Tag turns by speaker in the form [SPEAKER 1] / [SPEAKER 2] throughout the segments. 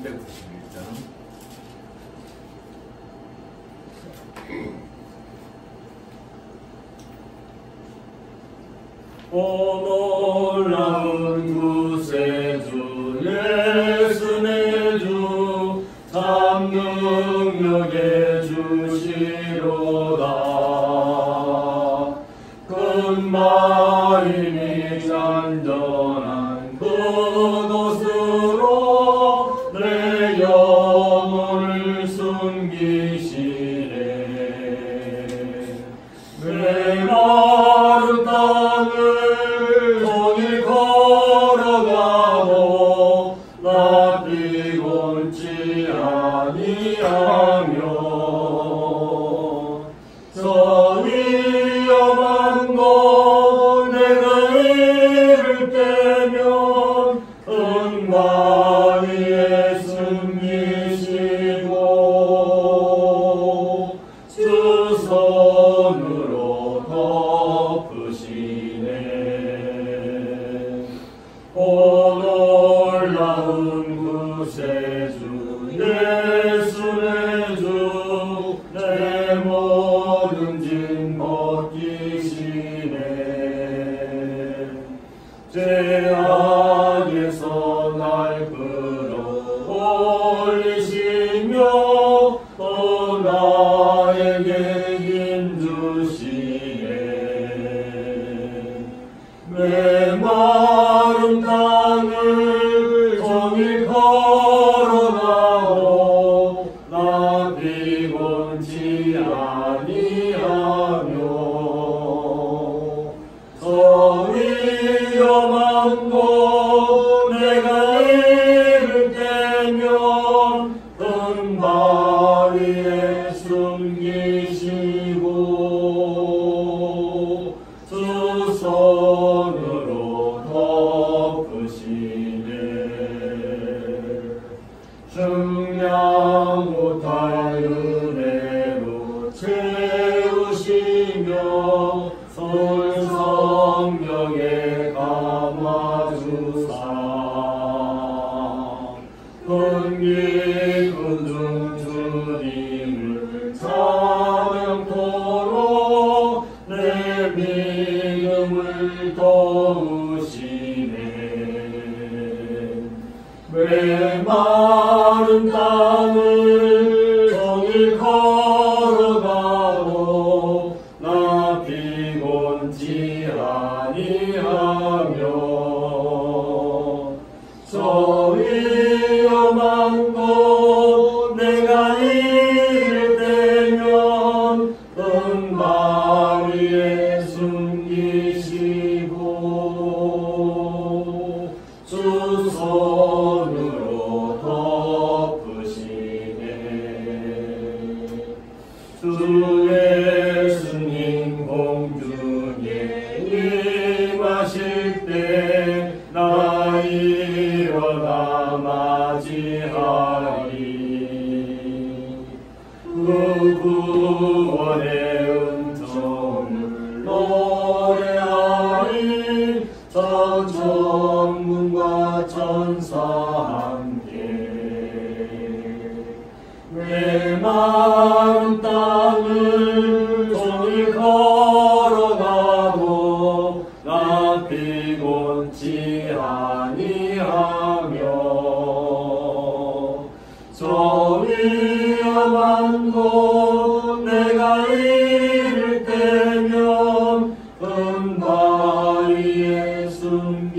[SPEAKER 1] 391장. 오 놀라운 구세주 예수 내 주 참 능력의 주시로다. 금마임이 잔전한 그곳으로 내 영혼을 숨기시네. 메마른 땅을 종일 걸어가도 나 피곤치 아니하며 저 위험한 곳 내가 이를 때면 은바 위에 숨기시고 주 손으로 덮으시네. 오 놀라운 구세주 예수 내 주 내 모든 짐 벗기시네. 죄악에서 날 끌어올리시며 또 나에게 힘 주시네. 메마른 땅을 종일 걸어가도 나 피곤치 아니하며 저 위험한 곳 내가 이를 때면 은바 위에 숨기시고 주 손으로 덮으시네. 중량 못할 은혜로 채우시며 설 성경에 감아주사 흥기군 중 주님을 찬양토록 내 믿음을 도우시네. 메마른 땅을 종일 걸어가도 나 피곤치 아니하며 저 위험한 곳 내가 이를 때면 은바 위에 숨기시고 주 손으로 덮으시네. 주 예수님 공중에 임하실 때 나 일어나 맞이하리. 그 구원의 은총을 노래하리. 저 천군과 천사 함께 메마른 땅을 종일 걸어가도 나 피곤치 아니하며 저 위험한 곳 내가 이를 때면 은바 위에 숨기시고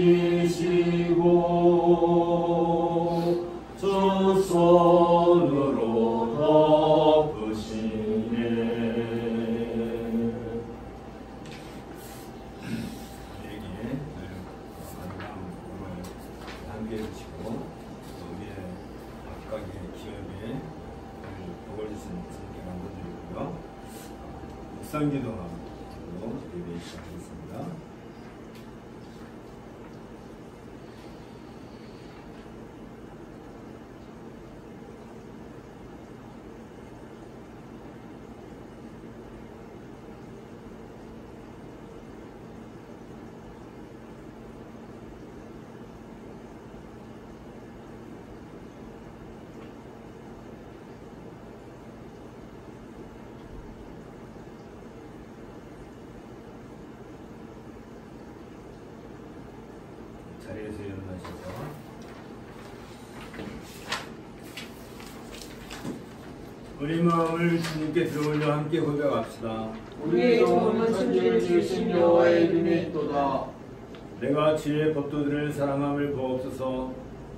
[SPEAKER 1] 주 손으로 덮으시네. 함께 해주시고 우리의 각각의 기업에 보고주신 분께 만들어드리고요. 묵상기도하고 예배 시작하겠습니다. 일어나셔서 우리 마음을 주님께 들어올려 함께 고백합시다.
[SPEAKER 2] 우리의 도움은 천지를 지으신 여호와의 이름에 있도다.
[SPEAKER 1] 내가 주의 법도들을 사랑함을 보옵소서.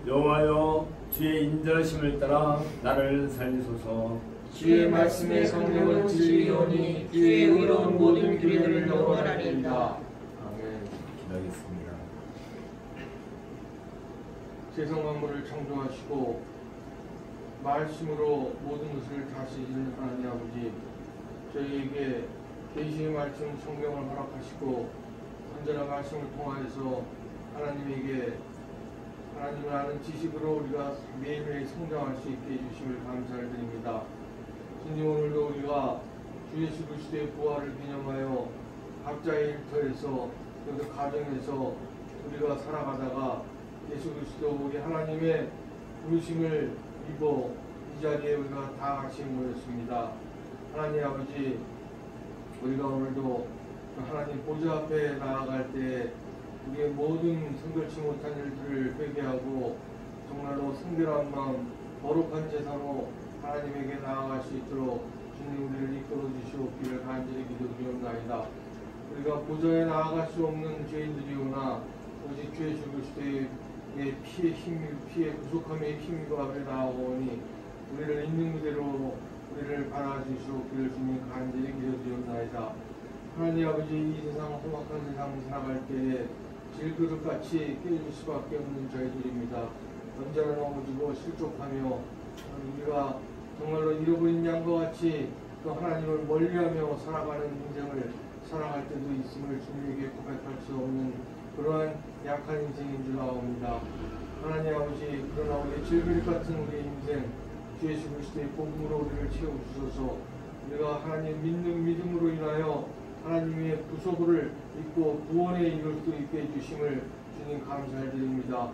[SPEAKER 1] 여호와여, 주의 인자심을 따라 나를 살리소서.
[SPEAKER 2] 주의 말씀의 성령은 진리오니 주의 의로운 모든 규례들을 영원하리이다.
[SPEAKER 1] 아멘. 기도하겠습니다.
[SPEAKER 2] 세상 만물을 창조하시고 말씀으로 모든 것을 다스리시는 하나님 아버지, 저희에게 계시의 말씀 성경을 허락하시고 언제나 말씀을 통하여서 하나님에게 하나님을 아는 지식으로 우리가 매일매일 성장할 수 있게 해주심을 감사를 드립니다. 주님, 오늘도 우리가 주 예수 그리스도의 부활을 기념하여 각자의 일터에서 그 가정에서 우리가 살아가다가 예수 그리스도 우리 하나님의 부르심을 입어 이 자리에 우리가 다 같이 모였습니다. 하나님 아버지, 우리가 오늘도 하나님 보좌 앞에 나아갈 때 우리의 모든 성결치 못한 일들을 회개하고 정말로 성결한 마음, 거룩한 제사로 하나님에게 나아갈 수 있도록 주님 우리를 이끌어 주시옵기를 간절히 기도드리옵나이다. 우리가 보좌에 나아갈 수 없는 죄인들이오나 오직 주 예수 그리스도의 피의 구속함의 힘과 앞에 나아오니 우리를 있는 그대로 우리를 받아주시옵기를 주님 간절히 기도드리옵나이다. 하나님 아버지, 이 세상 험악한 세상 살아갈 때에 질그릇같이 깨질 수밖에 없는 저희들입니다. 언제나 넘어지고 실족하며 우리가 정말로 잃어버린 양과 같이 또 하나님을 멀리하며 살아가는 인생을 살아갈 때도 있음을 주님에게 고백할 수 없는 그러한 약한 인생인 줄 아옵니다. 하나님 아버지, 그러나 우리 질그릇 같은 우리의 인생 주 예수 그리스도의 복음으로 우리를 채워주셔서 우리가 하나님 믿는 믿음으로 인하여 하나님의 구속을 입고 구원에 이룰 수 있게 해주심을 주님 감사를 드립니다.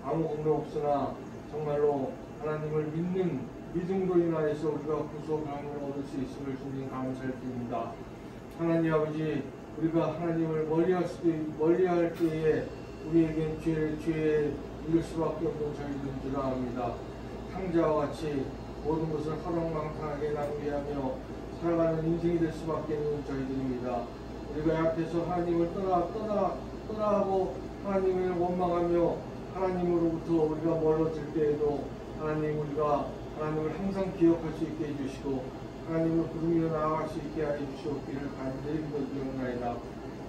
[SPEAKER 2] 아무 공로 없으나 정말로 하나님을 믿는 믿음으로 인하여서 우리가 구속을 얻을 수 있음을 주님 감사를 드립니다. 하나님 아버지, 우리가 하나님을 멀리할 때에 우리에겐 죄에 이를 수밖에 없는 저희들인 줄 압니다. 탕자와 같이 모든 것을 허랑방탕하게 낭비하며 살아가는 인생이 될 수밖에 없는 저희들입니다. 우리가 약해서 하나님을 떠나고 하나님을 원망하며 하나님으로부터 우리가 멀어질 때에도 우리가 하나님을 항상 기억할 수 있게 해주시고 하나님을 부르며 나아갈 수 있게 해주시옵기를 간절히 기도드리옵나이다.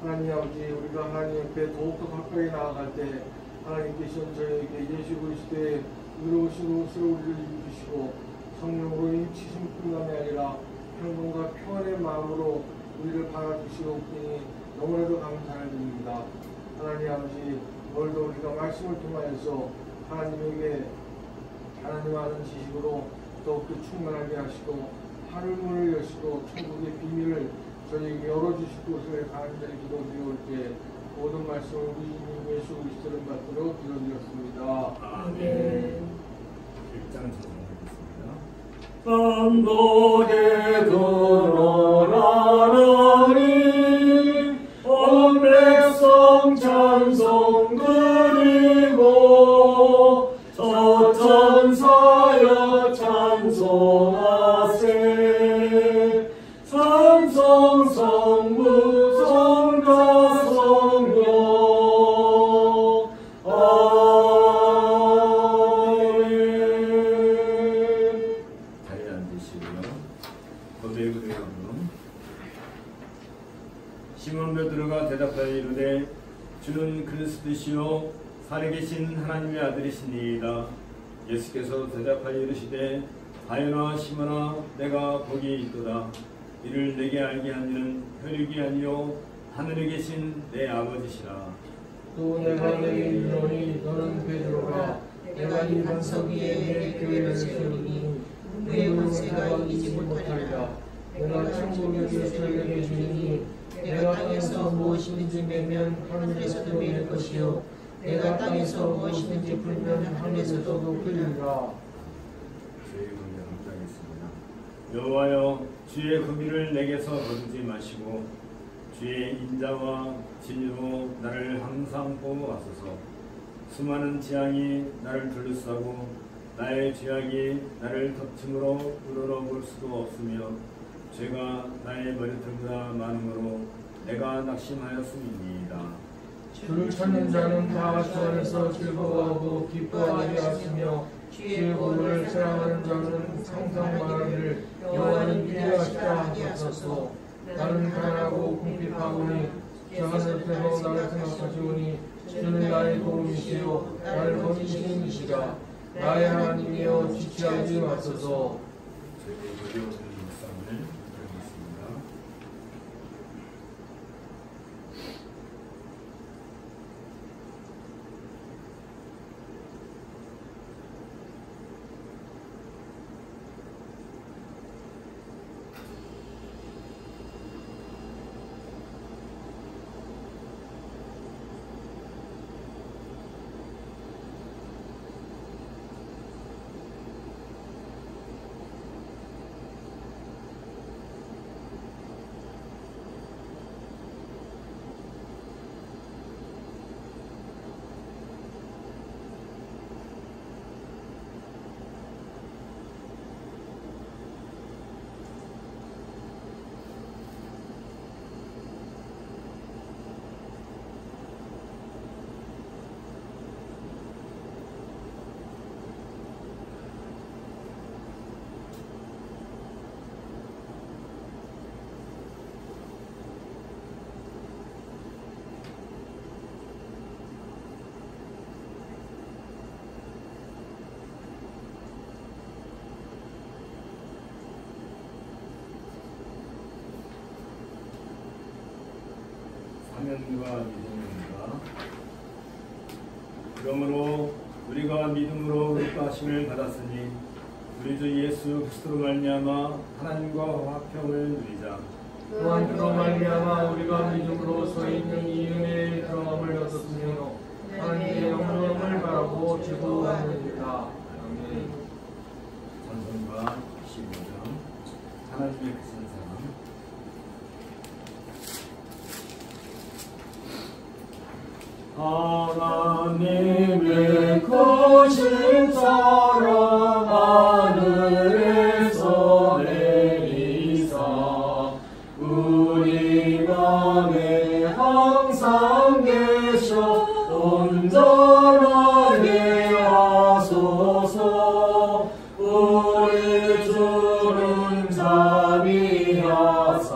[SPEAKER 2] 하나님 아버지, 우리가 하나님 앞에 더욱더 가까이 나아갈 때 하나님께서 저희에게 예수 그리스도의 의로우신 옷으로 우리를 입히시고 성령으로 인치심 뿐만이 아니라 평온과 평안의 마음으로 우리를 받아주시옵기니 너무나도 감사를 드립니다. 하나님 아버지, 오늘도 우리가 말씀을 통하여서 하나님에게 하나님 아는 지식으로 더욱더 충만하게 하시고 하늘문을 여시고 천국의 비밀을 저희에게 열어주실 것을 간절히 기도드리올 때 모든 말씀을 우리 주님 예수 그리스도를 받도록 기도드렸습니다.
[SPEAKER 1] 아멘. 1장 전송하겠습니다.
[SPEAKER 3] 감독의 근원하나님 온 백성 찬송 드리고 저천사여 찬송하세. 찬송 성부 성가 성령 아멘.
[SPEAKER 1] 자리에 앉으시고요. 고백을 하면 시몬 베드로가 대답하여 이르되 주는 그리스도시요 살아계신 하나님의 아들이시니이다. 예수께서 대답하여 이르시되 바요나 시몬아, 내가 거기에 있도다. 이를 내게 알게 한 이는 혈육이 아니요 하늘에 계신 내 아버지시라.
[SPEAKER 2] 또 내가 너에게 이르노니 너는 베드로가 내가 이 반석 위에 내 교회를 세우리니 그의 권세가 이기지 못하리라. 내가 천국에게 저에게 주리니 내가 땅에서 무엇이든지 매면 하늘에서도 매일 것이요 내가 땅에서 무엇이든지 풀면 하늘에서도 풀리리라.
[SPEAKER 1] 주의 권위를 함께하겠습니다. 여호와여, 주의 금의를 내게서 거두지 마시고 주의 인자와 진리로 나를 항상 보호하소서. 수많은 재앙이 나를 둘러싸고 나의 죄악이 나를 덮침으로 우러러볼 수도 없으며 죄가 나의 머리털보다 많으므로 내가 낙심하였음이니이다.
[SPEAKER 2] 주를 찾는 자는 다 주 안에서 즐거워하고 기뻐하게 하시며 주의 법을 사랑하는 자는 항상 말하기를 여호와는 위대하시다 하소서. 나는 가난하고 궁핍하오니 주 하늘에서 나를 생각하시오니 주는 나의 도움이시요 나를 건지시는 이시라. 나의 하나님이여 지체하지 마소서.
[SPEAKER 1] 저희 오늘 묵상을 드리겠습니다. 사명과 믿음입니다. 그러므로 우리가 믿음으로 의롭다하심을 받았으니 우리 주 예수 그리스도로 말미암아 하나님과 화평을 누리자.
[SPEAKER 2] 또한 그로 말미암아 우리가 믿음으로 서 있는 이 은혜의 경험을 얻었으며 하나님의 영광을 바라고 즐거워하느니라. 아멘.
[SPEAKER 1] 찬송가 15장 하나님의 크신 사랑.
[SPEAKER 3] 하나님의 크신 사랑 하늘에서 내리사 우리 맘에 항상 계셔 온전하게 하소서. 우리 주는 자비하사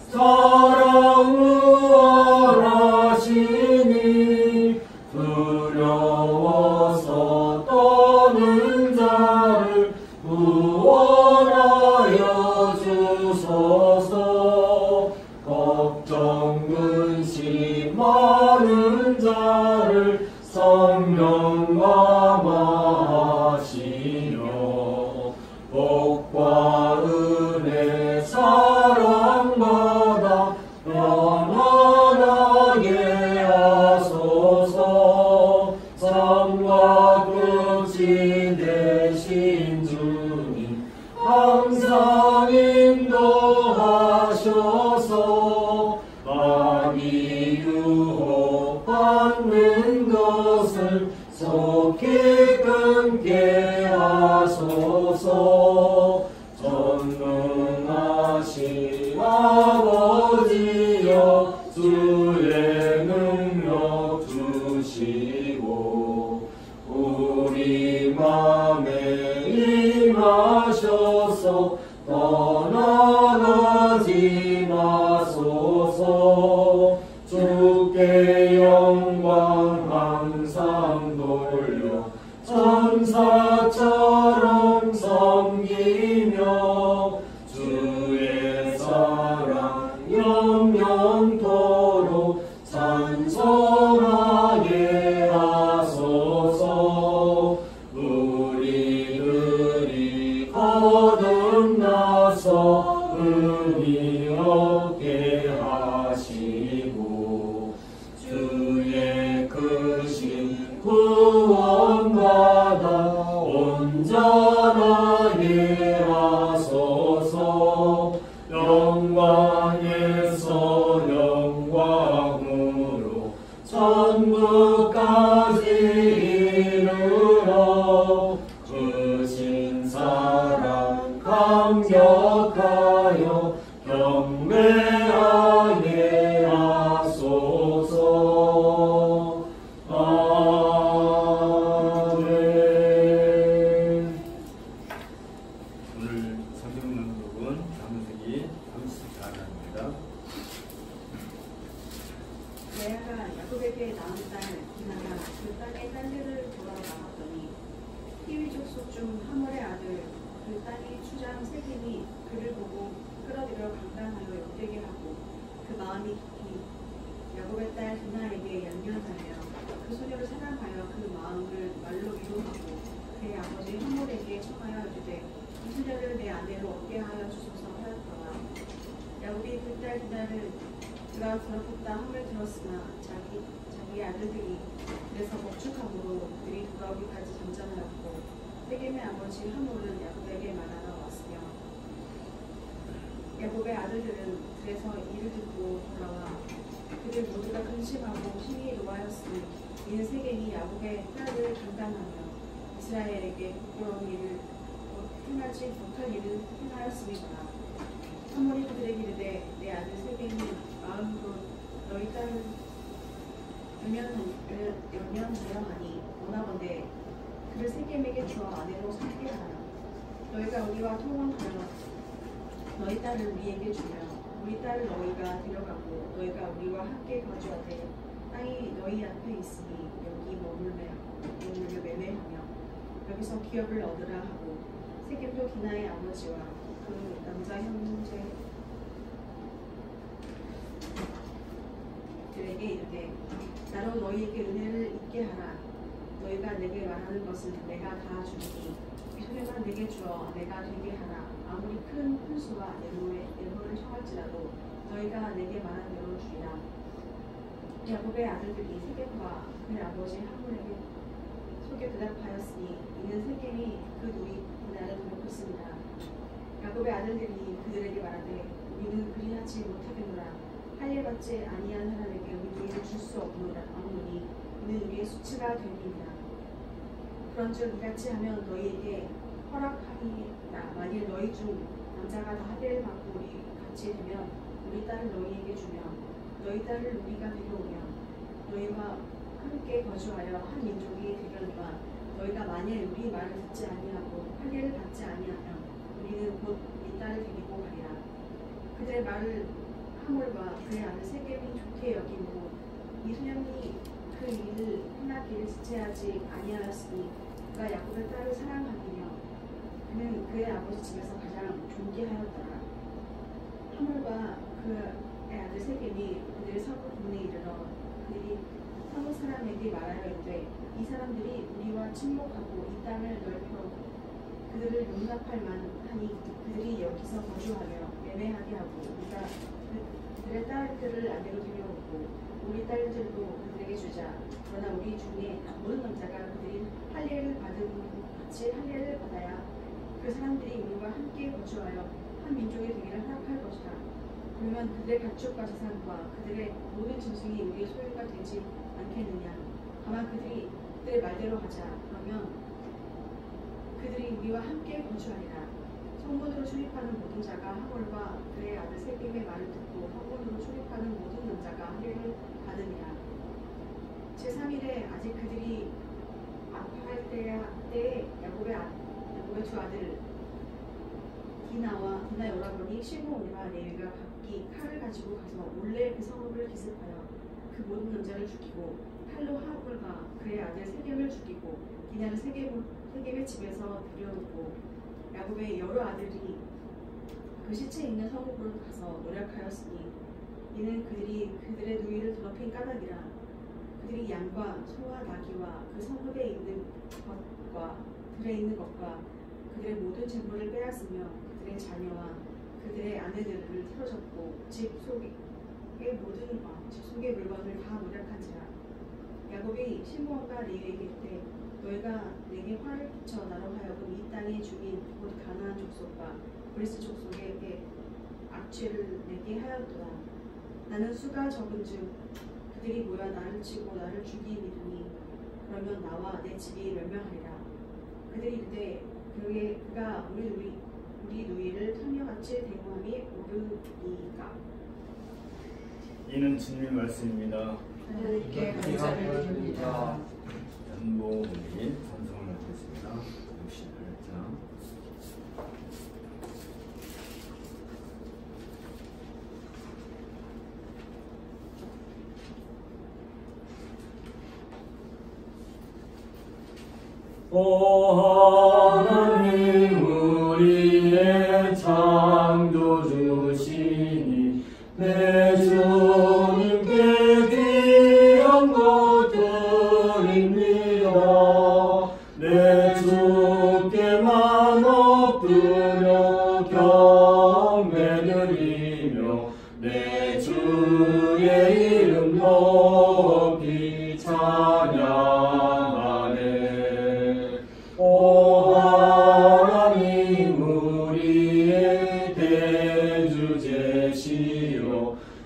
[SPEAKER 3] 사랑 무한하시니 두려워서 떠는 자를 구원하여 주소서. 걱정 근심 많은 자를 성령 감화하시며 복과 은혜 사랑받아 평안하게 하소서. 삶과 끝이 되신 주님 항상 인도하셔서 악이 유혹받는 것을 속히 끊게 하소서. 전능하신 아버지여 주의 능력 주시고 우리 맘에 임하셔서 떠나가지 마소서. 주께 영광 항상 돌려 천사처럼 섬기며 주의 사랑 영영토록 찬송하게 하소서. 우리들이 거듭나서 의미 얻게 하시고 주의 크신 구원받아 온전하게 하소서. 영광에서 영광으로 천국까지
[SPEAKER 4] 레아가 야곱에게 낳은 딸 디나가 그 땅의 딸들을 보러 나갔더니 히위 족속 중 하몰의 아들 그 땅의 추장 세겜이 그를 보고 끌어들여 강간하여 욕되게 하고 그 마음이 깊이 야곱의 딸 디나에게 연연하여 그 소녀를 사랑하여 그 마음을 말로 위로하고 그의 아버지 하몰에게 청하여 이르되 이 소녀를 내 아내로 얻게 하여 주소서 하였더라. 야곱이 그 딸 디나를 그가 더럽혔다 함을 들었으나 자기의 아들들이 그래서 먹축함으로 그들이 돌아오기까지 잠잠하였고 세겜의 아버지 하몰은 야곱에게 말하러 왔으며 야곱의 아들들은 그래서 이를 듣고 돌아와 그들 모두가 근심하고 힘이 노하였으니 이는 세겜이 야곱의 딸을 강간하며 이스라엘에게 부끄러운 일을 행하지 못할 일을 행하였음이더라. 하몰이 그들에게 이르되 내 아들 세겜이 마음으로 너희 딸을 연연하여 하니 원하건대 그를 세겜에게 주어 아내로 삼게 하라. 너희가 우리와 통혼하여 너희 딸을 우리에게 주며 우리 딸을 너희가 데려가고 너희가 우리와 함께 거주하되 땅이 너희 앞에 있으니 여기 머물며 매매하며 여기서 기업을 얻으라 하고 세겜도 디나의 아버지와 그 남자 형제들에게 이르되 나로 너희에게 은혜를 입게 하라. 너희가 내게 말하는 것은 내가 다 주리니 이 소녀가 내게 주어 내가 되게 하라. 아무리 큰 훈수와 예물을 청할지라도 너희가 내게 말한 대로 주리라. 야곱의 아들들이 세겜과 그의 아버지 하몰에게 속여 대답하였으니 이는 세겜이 그 누이 디나를 더럽혔습니다. 야곱의 아들들이 그들에게 말하되 우리는 그리하지 못하겠노라. 할례 받지 아니한 사람에게 우리 누이를 줄 수 없노니 이는 우리의 수치가 됩니다. 그런즉 이같이 하면 너희에게 허락하리라. 만일 너희 중 남자가 다 할례를 받고 우리 같이 되면 우리 딸을 너희에게 주며 너희 딸을 우리가 데려오며 너희와 함께 거주하여 한 민족이 되려니와 너희가 만일 우리 말을 듣지 아니하고 할례를 받지 아니하면 우리는 곧 이 딸을 데리고 가리라. 그들의 말을 하몰과 그의 아들 세겜이 좋게 여기고 이 소년이 그 일을 행하기를 지체하지 아니하였으니 그가 야곱의 딸을 사랑하기며 그는 그의 아버지 집에서 가장 존귀하였더라. 하몰과 그의 아들 세겜이 그들의 서부 동네에 이르러 그들이 서부 사람에게 말하여 이르되 이 사람들이 우리와 침묵하고 이 땅을 넓혀 그들을 용납할 만하니 그들이 여기서 거주하며 매매하게 하고 우리가 그들의 딸들을 아내로 데려오고 우리 딸들도 그들에게 주자. 그러나 우리 중에 모든 남자가 그들이 할례를 받은 같이 할례를 받아야 그 사람들이 우리와 함께 거주하여 한 민족이 되기를 허락할 것이다. 그러면 그들의 가축과 재산과 그들의 모든 짐승이 우리의 소유가 되지 않겠느냐. 다만 그들의 말대로 하자. 그러면 그들이 우리와 함께 거주하리라. 성문으로 출입하는 모든 자가 하몰과 그의 아들 세겜의 말을 듣고 성문으로 출입하는 모든 남자가 할례를 받으니라. 제3일에 아직 그들이 아파할 때에 야곱의 두 아들 디나와 오라버니 시므온과 레위가 각기 칼을 가지고 가서 몰래 그 성읍을 기습하여 그 모든 남자를 죽이고 칼로 하몰과 그의 아들 세겜을 죽이고 디나를 세겜의 집에서 들여놓고 야곱의 여러 아들이 그 시체 있는 성읍으로 가서 노력하였으니 이는 그들이 그들의 누이를 더럽힌 까닭이라. 그들이 양과 소와 나귀와 그 성읍에 있는 것과 들에 있는 것과 그들의 모든 재물을 빼앗으며 그들의 자녀와 그들의 아내들을 틀어졌고 집 속의 물건을 다 노력한지라. 야곱이 시므온과 레위에게 이르되 너희가 내게 화를 끼쳐 나로 하여금 이 땅에 죽인 곧 가나안 족속과 브리스 족속에게 악죄를 내게 하였도다. 나는 수가 적은즉 그들이 모여 나를 치고 나를 죽이리니 그러면 나와 내 집이 멸망하리라. 그들이 이르되 그가 우리 누이를 탐욕같이 대모함이 옳으니까.
[SPEAKER 1] 이는 주님의 말씀입니다.
[SPEAKER 3] 하나님께 감사를 드립니다.
[SPEAKER 1] 연보문이 찬송을 하겠습니다. 68장.
[SPEAKER 5] 오 하나님 우리의 창조주시니 내 주님께 귀한 것 드립니다. 내 주께만 엎드려 경배드리며 내 주의 이름 높이 찬양하네. 오 하나님 우리의 대주제시여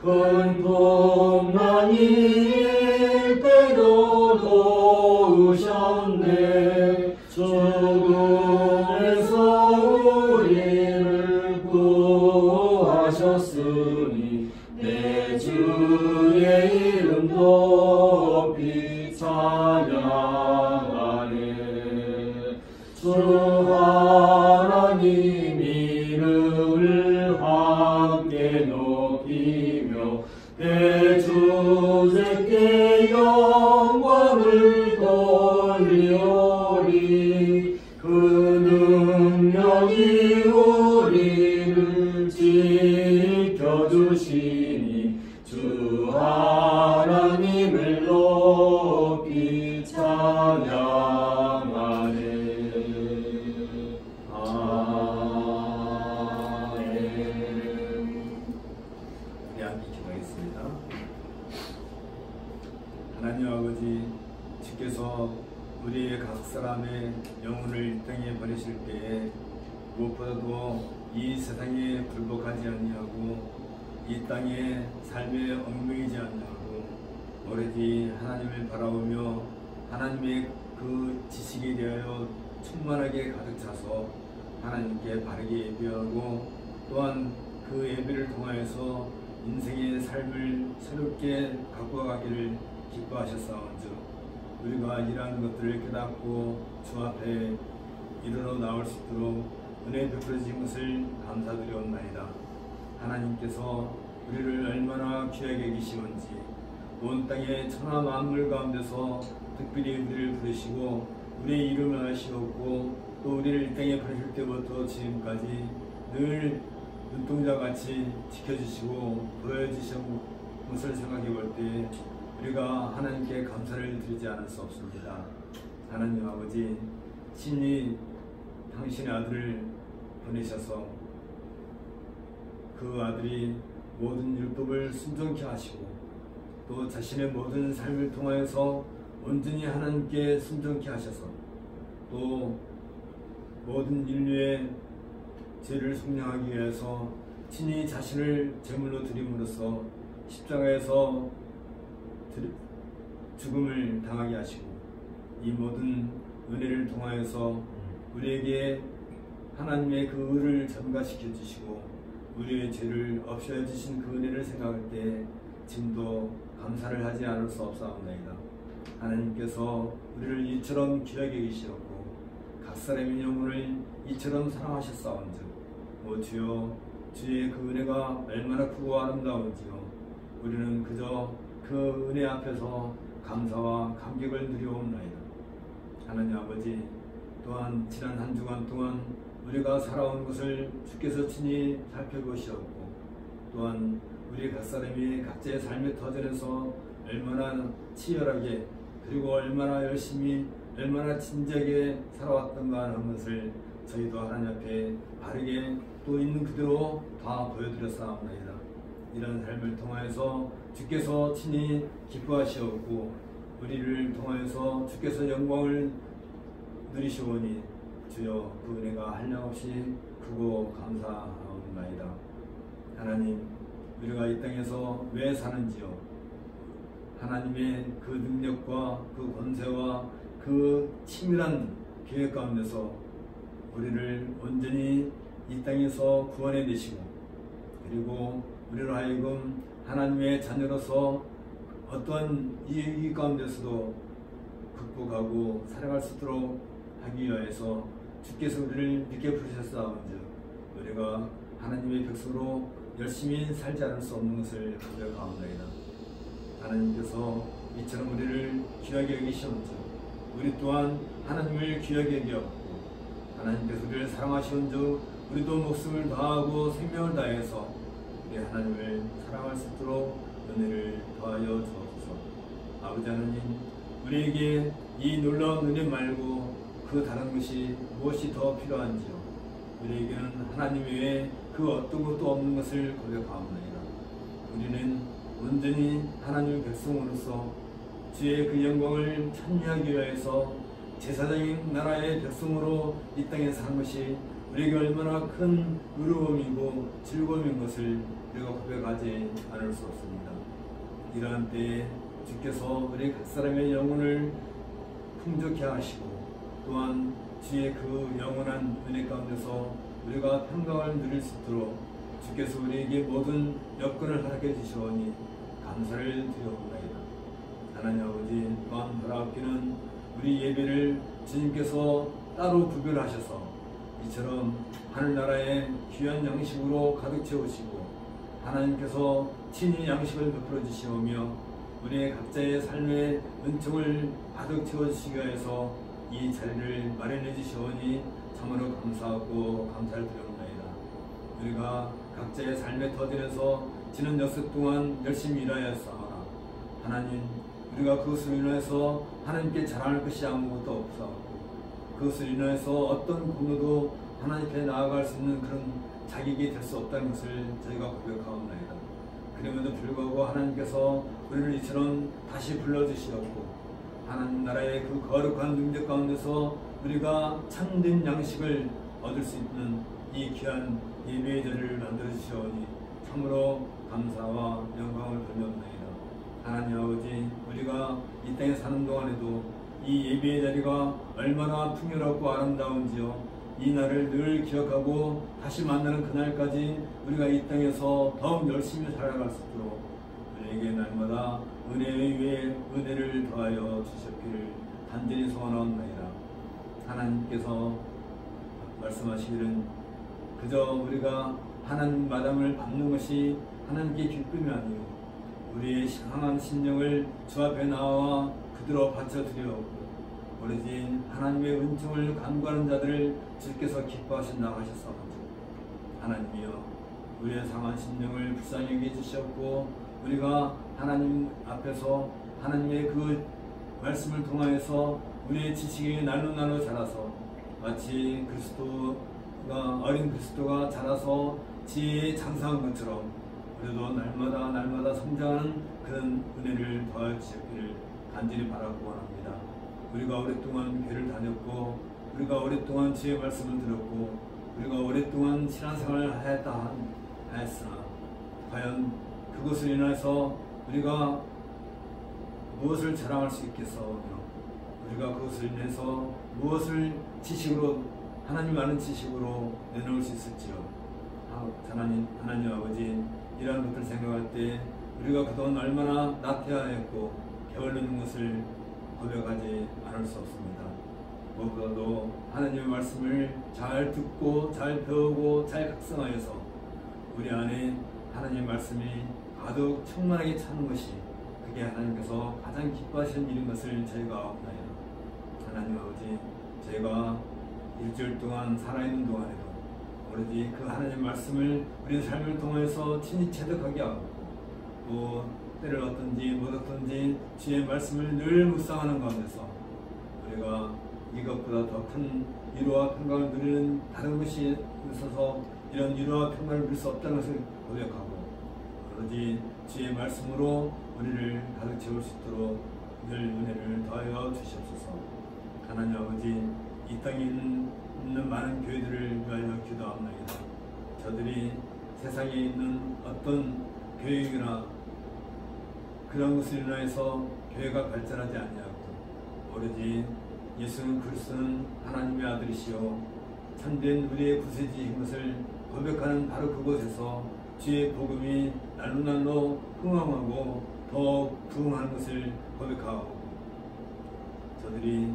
[SPEAKER 5] 큰 풍랑 일 때도 도우셨네. 죽음에서 우리를 구하셨으니 내 주의 이름 높이 찬양하네. 주 하나님 이름을 함께 높이며 대주제께 영광을 돌리오리. 그 능력이 우리를 지켜주시니 주 하나님을 높이 찬양하네. 아멘.
[SPEAKER 1] 우리 함께 기도하겠습니다. 하나님 아버지, 주께서 우리의 각 사람의 영혼을 이 땅에 보내실 때에 무엇보다도 이 세상에 굴복하지 아니하고 이 땅에 삶에 얽매이지 아니하고 오로지 하나님을 바라보며 하나님의 그 지식에 대하여 충만하게 가득 차서 하나님께 바르게 예배하고 또한 그 예배를 통하여서 인생의 삶을 새롭게 갖고 가기를 기뻐하셨사온즉 우리가 이러한 것들을 깨닫고 주 앞에 이르러 나올 수 있도록 은혜 베풀어진 것을 감사드리옵나이다. 하나님께서 우리를 얼마나 귀하게 여기시는지 온 땅의 천하 만물 가운데서 특별히 우리를 부르시고 우리의 이름을 아시었고 또 우리를 이 땅에 부르실 때부터 지금까지 늘 눈동자같이 지켜주시고 보여주신 것을 생각해 볼 때 우리가 하나님께 감사를 드리지 않을 수 없습니다. 하나님 아버지, 친히 당신의 아들을 보내셔서 그 아들이 모든 율법을 순종케 하시고 또 자신의 모든 삶을 통하여서 온전히 하나님께 순종케 하셔서 또 모든 인류의 죄를 속량하기 위해서 친히 자신을 제물로 드림으로써 십자가에서 죽음을 당하게 하시고 이 모든 은혜를 통하여서 우리에게 하나님의 그 의를 전가시켜 주시고 우리의 죄를 없애어 주신 그 은혜를 생각할 때 지금도 감사를 하지 않을 수 없사옵나이다. 하나님께서 우리를 이처럼 귀하게 여기시었고 각 사람의 영혼을 이처럼 사랑하셨사온즉 오 주여, 주의 그 은혜가 얼마나 크고 아름다운지요. 우리는 그저 그 은혜 앞에서 감사와 감격을 드려옵나이다. 하나님 아버지, 또한 지난 한 주간 동안 우리가 살아온 것을 주께서 친히 살펴보시었고 또한 우리 각 사람이 각자의 삶의 터전에서 얼마나 치열하게 그리고 얼마나 열심히 얼마나 진지하게 살아왔던가 하는 것을 저희도 하나님 앞에 바르게 또 있는 그대로 다 보여드렸사옵나이다. 이런 삶을 통하여서 주께서 친히 기뻐하시었고 우리를 통하여서 주께서 영광을 누리시오니 주여 그 은혜가 한량없이 크고 감사하옵나이다. 하나님, 우리가 이 땅에서 왜 사는지요? 하나님의 그 능력과 그 권세와 그 치밀한 계획 가운데서 우리를 온전히 이 땅에서 구원해 내시고 그리고 우리로 하여금 하나님의 자녀로서 어떠한 이 가운데서도 극복하고 살아갈 수 있도록 하기 위해서 주께서 우리를 믿게 부르셨사온즉 우리가 하나님의 백성으로 열심히 살지 않을 수 없는 것을 고백하옵나이다. 하나님께서 이처럼 우리를 귀하게 여기시온즉 우리 또한 하나님을 귀하게 여겼고 하나님께서 우리를 사랑하시온즉 우리도 목숨을 다하고 생명을 다해서 우리 하나님을 사랑할 수 있도록 은혜를 더하여 주옵소서. 아버지 하나님, 우리에게 이 놀라운 은혜 말고 그 다른 것이 무엇이 더 필요한지요. 우리에게는 하나님 외에 그 어떤 것도 없는 것을 고백하옵나이다. 우리는 온전히 하나님의 백성으로서 주의 그 영광을 찬미하기 위해서 제사장인 나라의 백성으로 이 땅에 사는 것이 우리에게 얼마나 큰 의로움이고 즐거움인 것을 우리가 고백하지 않을 수 없습니다. 이러한 때에 주께서 우리 각 사람의 영혼을 풍족케 하시고 또한 주의 그 영원한 은혜 가운데서 우리가 평강을 누릴 수 있도록 주께서 우리에게 모든 여건을 허락해 주시오니 감사를 드려옵나이다. 하나님 아버지, 또한 바라옵기는 우리 예배를 주님께서 따로 구별하셔서 이처럼 하늘나라의 귀한 양식으로 가득 채우시고 하나님께서 친히 양식을 베풀어 주시오며 우리의 각자의 삶의 은총을 가득 채워주시기 위해서 이 자리를 마련해 주시오니 참으로 감사하고 감사를 드립니다. 우리가 각자의 삶의 터전에서 지난 역사 동안 열심히 일하였사오나 하나님, 우리가 그것을 인하여서 하나님께 자랑할 것이 아무것도 없사오고 그것을 인하여서 어떤 공로도 하나님께 나아갈 수 있는 그런 자격이 될 수 없다는 것을 저희가 고백하옵나이다. 그럼에도 불구하고 하나님께서 우리를 이처럼 다시 불러주시었고 하나님 나라의 그 거룩한 능력 가운데서 우리가 참된 양식을 얻을 수 있는 이 귀한 예배의 자리를 만들어주시오니 참으로 감사와 영광을 돌려옵나이다. 하나님 아버지, 우리가 이 땅에 사는 동안에도 이 예배의 자리가 얼마나 풍요롭고 아름다운지요. 이 날을 늘 기억하고 다시 만나는 그날까지 우리가 이 땅에서 더욱 열심히 살아갈 수 있도록 우리에게 날마다 은혜 위에 은혜를 더하여 주셨기를 간절히 소원하옵나이다. 하나님께서 말씀하시기를 그저 우리가 하나님 마당을 밟는 것이 하나님께 기쁨이 아니요 우리의 상한 심령을 주 앞에 나와 그대로 바쳐드리옵고 오로지 하나님의 은총을 간구하는 자들을 주께서 기뻐하신다 하셨사오니 하나님이여 우리의 상한 심령을 불쌍히 여겨 주셨고 우리가 하나님 앞에서 하나님의 그 말씀을 통하여서 우리의 지식이 날로 자라서 마치 어린 그리스도가 자라서 지혜에 장성한 것처럼 우리도 날마다 성장하는 그런 은혜를 더하여 주셨기를 간절히 바라고 원합니다. 우리가 오랫동안 교회를 다녔고 우리가 오랫동안 주의 말씀을 들었고 우리가 오랫동안 신앙생활을 하였으나 과연 그것을 인해서 우리가 무엇을 자랑할 수 있겠사오며 우리가 그것을 인해서 무엇을 지식으로 하나님 아는 지식으로 내놓을 수 있을지요. 하나님 아버지, 이러한 것들을 생각할 때 우리가 그동안 얼마나 나태하였고 게을른 것을 고백하지 않을 수 없습니다. 무엇보다도 하나님의 말씀을 잘 듣고 잘 배우고 잘 각성하여서 우리 안에 하나님의 말씀이 가득 충만하게 차는 것이 그게 하나님께서 가장 기뻐하시는 일인 것을 저희가 아옵나이다. 하나님 아버지, 저희가 일주일 동안 살아있는 동안에도 오로지 그 하나님의 말씀을 우리의 삶을 통해서 친히 체득하게 하고 또 때를 얻든지 못 얻든지 주의 말씀을 늘 묵상하는 가운데서 우리가 이것보다 더 큰 위로와 평강을 누리는 다른 것이 있어서 이런 위로와 평강을 누릴 수 없다는 것을 고백하고 오로지 주의 말씀으로 우리를 가득 채울 수 있도록 늘 은혜를 더하여 주시옵소서. 하나님 아버지, 이 땅에 있는 많은 교회들을 위하여 기도합니다. 저들이 세상에 있는 어떤 교육이나 그런 것을 인하여서 교회가 발전하지 아니하고 오로지 예수는 그리스도는 하나님의 아들이시오 참된 우리의 구세주인 것을 고백하는 바로 그곳에서 주의 복음이 날로 흥황하고 더욱 부흥하는 것을 고백하고 저들이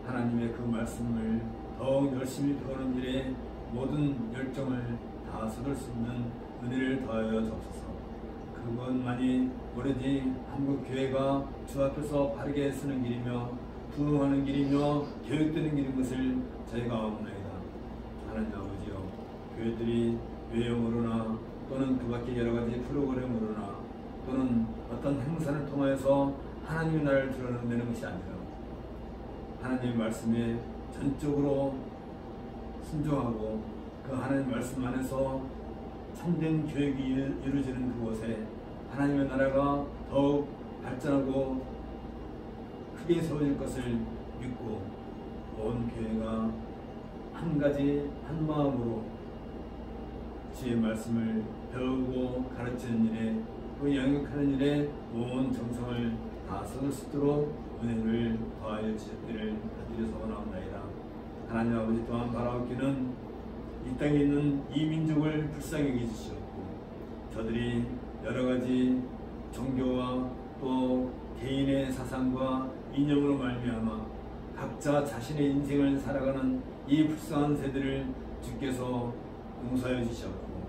[SPEAKER 1] 하나님의 그 말씀을 더욱 열심히 배우는 일에 모든 열정을 다 쏟을 수 있는 은혜를 더하여 주옵소서. 그것만이 오로지 한국 교회가 주 앞에서 바르게 쓰는 길이며 부흥하는 길이며 계획되는 길인 것을 저희가 아옵나이다. 하나님 아버지여, 교회들이 외형으로나 또는 그 밖에 여러 가지 프로그램으로나 또는 어떤 행사를 통하여서 하나님의 나라를 드러내는 것이 아니라 하나님의 말씀에 전적으로 순종하고 그 하나님 말씀 안에서 참된 교육이 이루어지는 그곳에 하나님의 나라가 더욱 발전하고 크게 세워질 것을 믿고 온 교회가 한 가지 한 마음으로 주의 말씀을 배우고 가르치는 일에 또 양육하는 일에 온 정성을 다 쏟을 수 있도록 은혜를 더하여 주시기를 간절히 소원하옵나이다. 하나님 아버지 또한 바라옵기는 이 땅에 있는 이 민족을 불쌍히 여기시옵고 저들이 여러가지 종교와 또 개인의 사상과 이념으로 말미암아 각자 자신의 인생을 살아가는 이 불쌍한 세대를 주께서 용서하여 주시옵고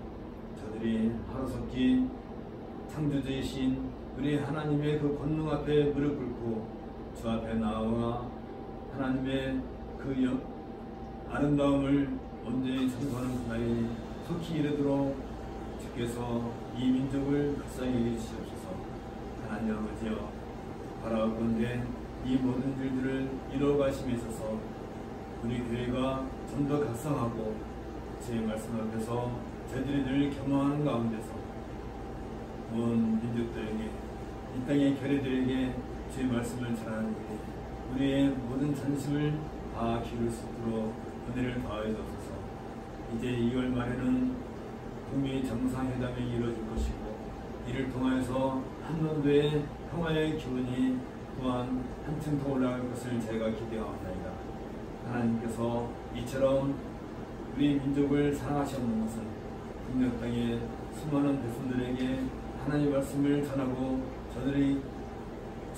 [SPEAKER 1] 저들이 하루속히 창조주이신 우리 하나님의 그 권능 앞에 무릎 꿇고 주 앞에 나와 하나님의 그 아름다움을 온전히 청소하는 그날이 속히 이르도록 주께서 이 민족을 불쌍히 여기시옵소서. 하나님 아버지여, 바라옵건대 이 모든 일들을 이루어가심에 있어서 우리 교회가 좀 더 각성하고 제 말씀 앞에서 저희들이 늘 겸허하는 가운데서 온 민족들에게 이 땅의 교회들에게 주의 말씀을 전하는 일에 우리의 모든 전심을 다 기울 수 있도록 은혜를 더하여 주옵소서. 이제 2월 말에는 북미 정상회담이 이루어질 것이고 이를 통하여서 한반도의 평화의 기운이 또한 한층 더 올라갈 것을 제가 기대하옵나이다. 하나님께서 이처럼 우리 민족을 사랑하시는 것은 북녘 땅의 수많은 백성들에게 하나님의 말씀을 전하고 저들이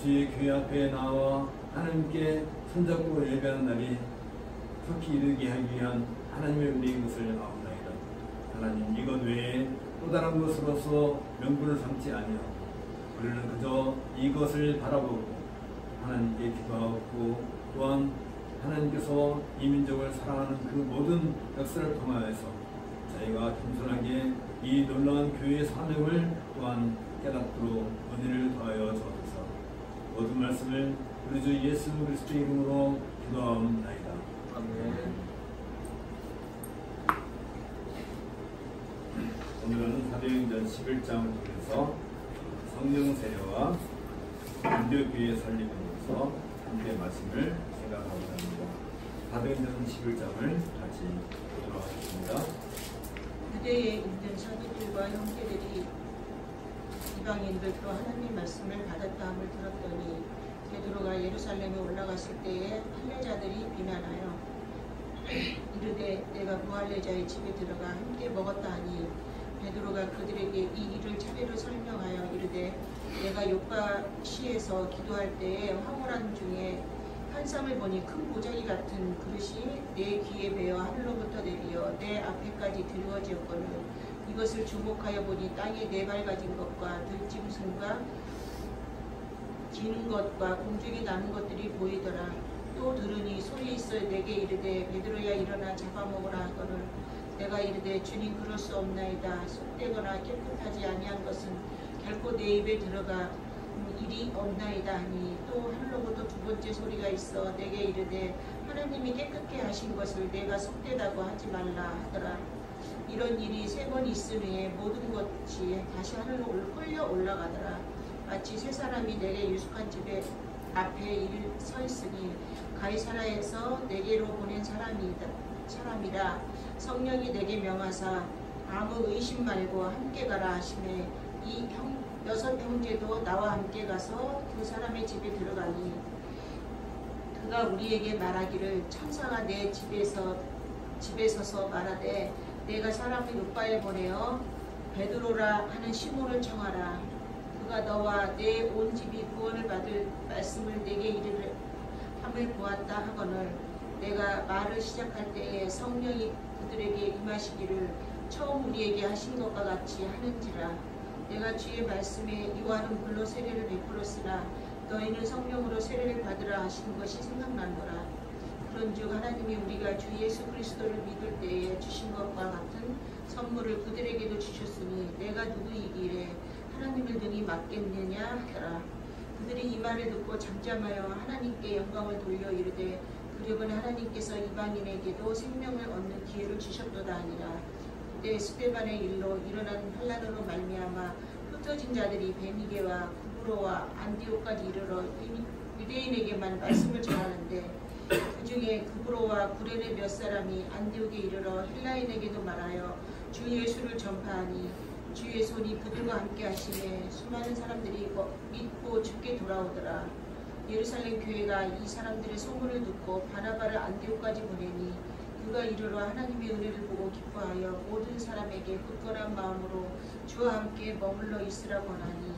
[SPEAKER 1] 주의 교회 앞에 나와 하나님께 손잡고 예배하는 날이 속히 이르게 하기 위한 하나님의 은혜인 것을 아옵나이다. 하나님, 이것 외에 또 다른 것으로서 명분을 삼지 아니하고 우리는 그저 이것을 바라보고 하나님께 기도하고 또한 하나님께서 이 민족을 사랑하는 그 모든 역사를 통하여서 저희가 겸손하게 이 놀라운 교회의 사명을 또한 깨닫도록 은혜를 더하여 주옵소서. 모든 말씀을 우리 주 예수 그리스도의 이름으로 기도하옵나이다.
[SPEAKER 2] 아멘.
[SPEAKER 1] 오늘은 사도행전 11장을 통해서 성령 세례와 인도교회 설립에 대해서 함께 말씀을 생각하고 합니다. 사도행전 11장을 같이 보도록 하겠습니다.
[SPEAKER 6] 유대에 있는 사도들과 형제들이 이방인들도 하나님 말씀을 받았다함을 들었더니 베드로가 예루살렘에 올라갔을 때에 할례자들이 비난하여 이르되 내가 무할례자의 집에 들어가 함께 먹었다 하니 베드로가 그들에게 이 일을 차례로 설명하여 이르되 내가 요파시에서 기도할 때에 황홀한 중에 환상을 보니 큰 보자기 같은 그릇이 내 귀에 매어 하늘로부터 내리어 내 앞에까지 드리워지었거늘 이것을 주목하여 보니 땅에 네 발 가진 것과 들짐승과 기는 것과 공중에 나는 것들이 보이더라. 또 들으니 소리 있어 내게 이르되 베드로야 일어나 잡아먹으라 하거늘 내가 이르되 주님 그럴 수 없나이다. 속되거나 깨끗하지 아니한 것은 결코 내 입에 들어가 일이 없나이다 하니 또 하늘로부터 두 번째 소리가 있어 내게 이르되 하나님이 깨끗게 하신 것을 내가 속되다고 하지 말라 하더라. 이런 일이 3번 있은 후에 모든 것이 다시 하늘로 끌려 올라가더라. 마치 세 사람이 내게 유숙한 집에 앞에 서 있으니 가이사라에서 내게로 보낸 사람이라 성령이 내게 명하사 아무 의심 말고 함께 가라 하시매 이 6 형제도 나와 함께 가서 그 사람의 집에 들어가니 그가 우리에게 말하기를 천사가 내 집에 서서 말하되 내가 사람을 요파에 보내어 베드로라 하는 시몬을 청하라. 그가 너와 내 온 집이 구원을 받을 말씀을 내게 이르를 함을 보았다 하거늘 내가 말을 시작할 때에 성령이 그들에게 임하시기를 처음 우리에게 하신 것과 같이 하는지라. 내가 주의 말씀에 이와는 물로 세례를 베풀었으나 너희는 성령으로 세례를 받으라 하신 것이 생각나노라. 그런즉 하나님이 우리가 주 예수 그리스도를 믿을 때에 주신 것과 같은 선물을 그들에게도 주셨으니 내가 누구이기에 하나님을 능히 맡겠느냐 하더라. 그들이 이 말을 듣고 잠잠하여 하나님께 영광을 돌려 이르되 그러면 하나님께서 이방인에게도 생명을 얻는 기회를 주셨도다 하니라. 그때 스데반의 일로 일어난 환란으로 말미암아 흩어진 자들이 베니게와 구브로와 안디옥까지 이르러 유대인에게만 말씀을 전하는데 그 중에 구브로와 구레네 몇 사람이 안디옥에 이르러 헬라인에게도 말하여 주 예수를 전파하니 주의 손이 그들과 함께 하심에 수많은 사람들이 믿고 주께 돌아오더라. 예루살렘 교회가 이 사람들의 소문을 듣고 바나바를 안디옥까지 보내니 그가 이르러 하나님의 은혜를 보고 기뻐하여 모든 사람에게 굳건한 마음으로 주와 함께 머물러 있으라 권하니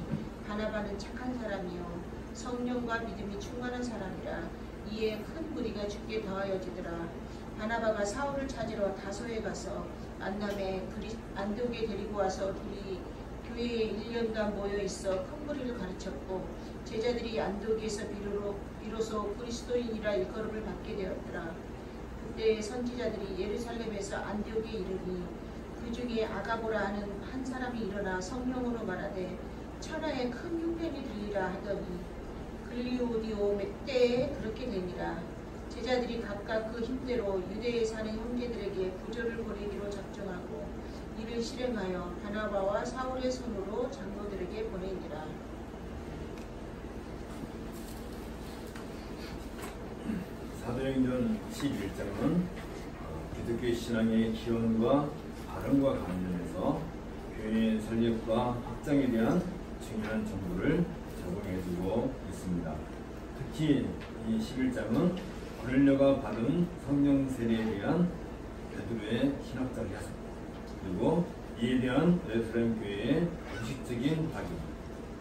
[SPEAKER 6] 바나바는 착한 사람이요 성령과 믿음이 충만한 사람이라. 이에 큰 무리가 주께 더하여지더라. 바나바가 사울을 찾으러 다소에 가서 만남에 안디옥에 데리고 와서 둘이 교회에 1년간 모여 있어 큰 무리를 가르쳤고 제자들이 안디옥에서 비로소 그리스도인이라 일컬음을 받게 되었더라. 그때 선지자들이 예루살렘에서 안디옥에 이르니 그 중에 아가보라 하는 한 사람이 일어나 성령으로 말하되 천하에 큰 흉년이 들리라 하더니 글리오디오 때에 그렇게 되니라. 제자들이 각각 그 힘대로 유대에 사는 형제들에게 부조를 보내기로 작정하고 이를 실행하여 바나바와 사울의 손으로 장로들에게 보내니라.
[SPEAKER 1] 사도행전 11장은 기독교 신앙의 기원과 발언과 관련해서 교회의 설립과 확장에 대한 중요한 정보를 제공해주고 있습니다. 특히 이 11장은 고넬료가 받은 성령 세례에 대한 베드로의 신학적 해석, 그리고 이에 대한 예루살렘 교회의 공식적인 확인,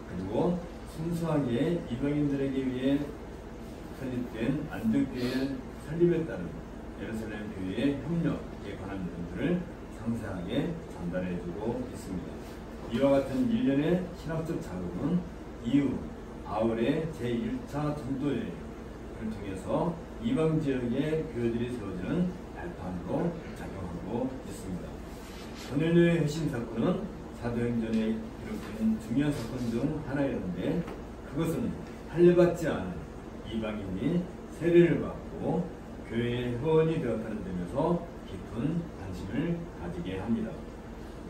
[SPEAKER 1] 그리고 순수하게 이방인들에게 위해 설립된 안디옥 교회의 설립에 따른 예루살렘 교회의 협력에 관한 내용들을 상세하게 전달해주고 있습니다. 이와 같은 일련의 신학적 자료는 이후 바울의 제1차 전도여행을 통해서 이방 지역의 교회들이 세워지는 발판으로 작용하고 있습니다. 고넬료의 회심 사건은 사도행전에 이룩된 중요한 사건 중 하나였는데 그것은 할례받지 않은 이방인이 세례를 받고 교회의 회원이 되었다는 점에서 깊은 관심을 가지게 합니다.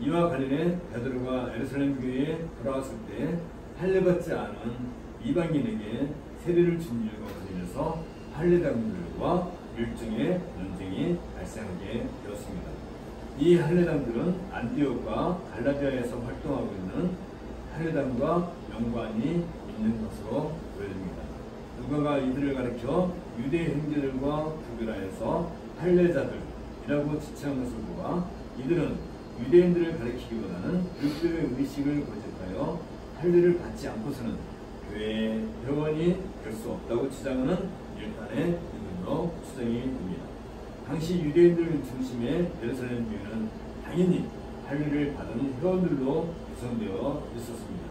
[SPEAKER 1] 이와 관련해 베드로가 예루살렘 교회에 돌아왔을 때 할례받지 않은 이방인에게 세례를 준 일과 관련해서 할례당들과 일종의 논쟁이 발생하게 되었습니다. 이 할례당들은 안디옥과 갈라디아에서 활동하고 있는 할례당과 연관이 있는 것으로 보여집니다. 누가가 이들을 가리켜 유대 형제들과 구별하여서 할례자들이라고 지칭한 것을 보아 이들은 유대인들을 가리키기보다는 율법의 의식을 고집하여 할례를 받지 않고서는 교회의 회원이 될 수 없다고 주장하는 일단의 이론으로 추정이 됩니다. 당시 유대인들 중심의 예루살렘 교회는 당연히 할례를 받은 회원들로 구성되어 있었습니다.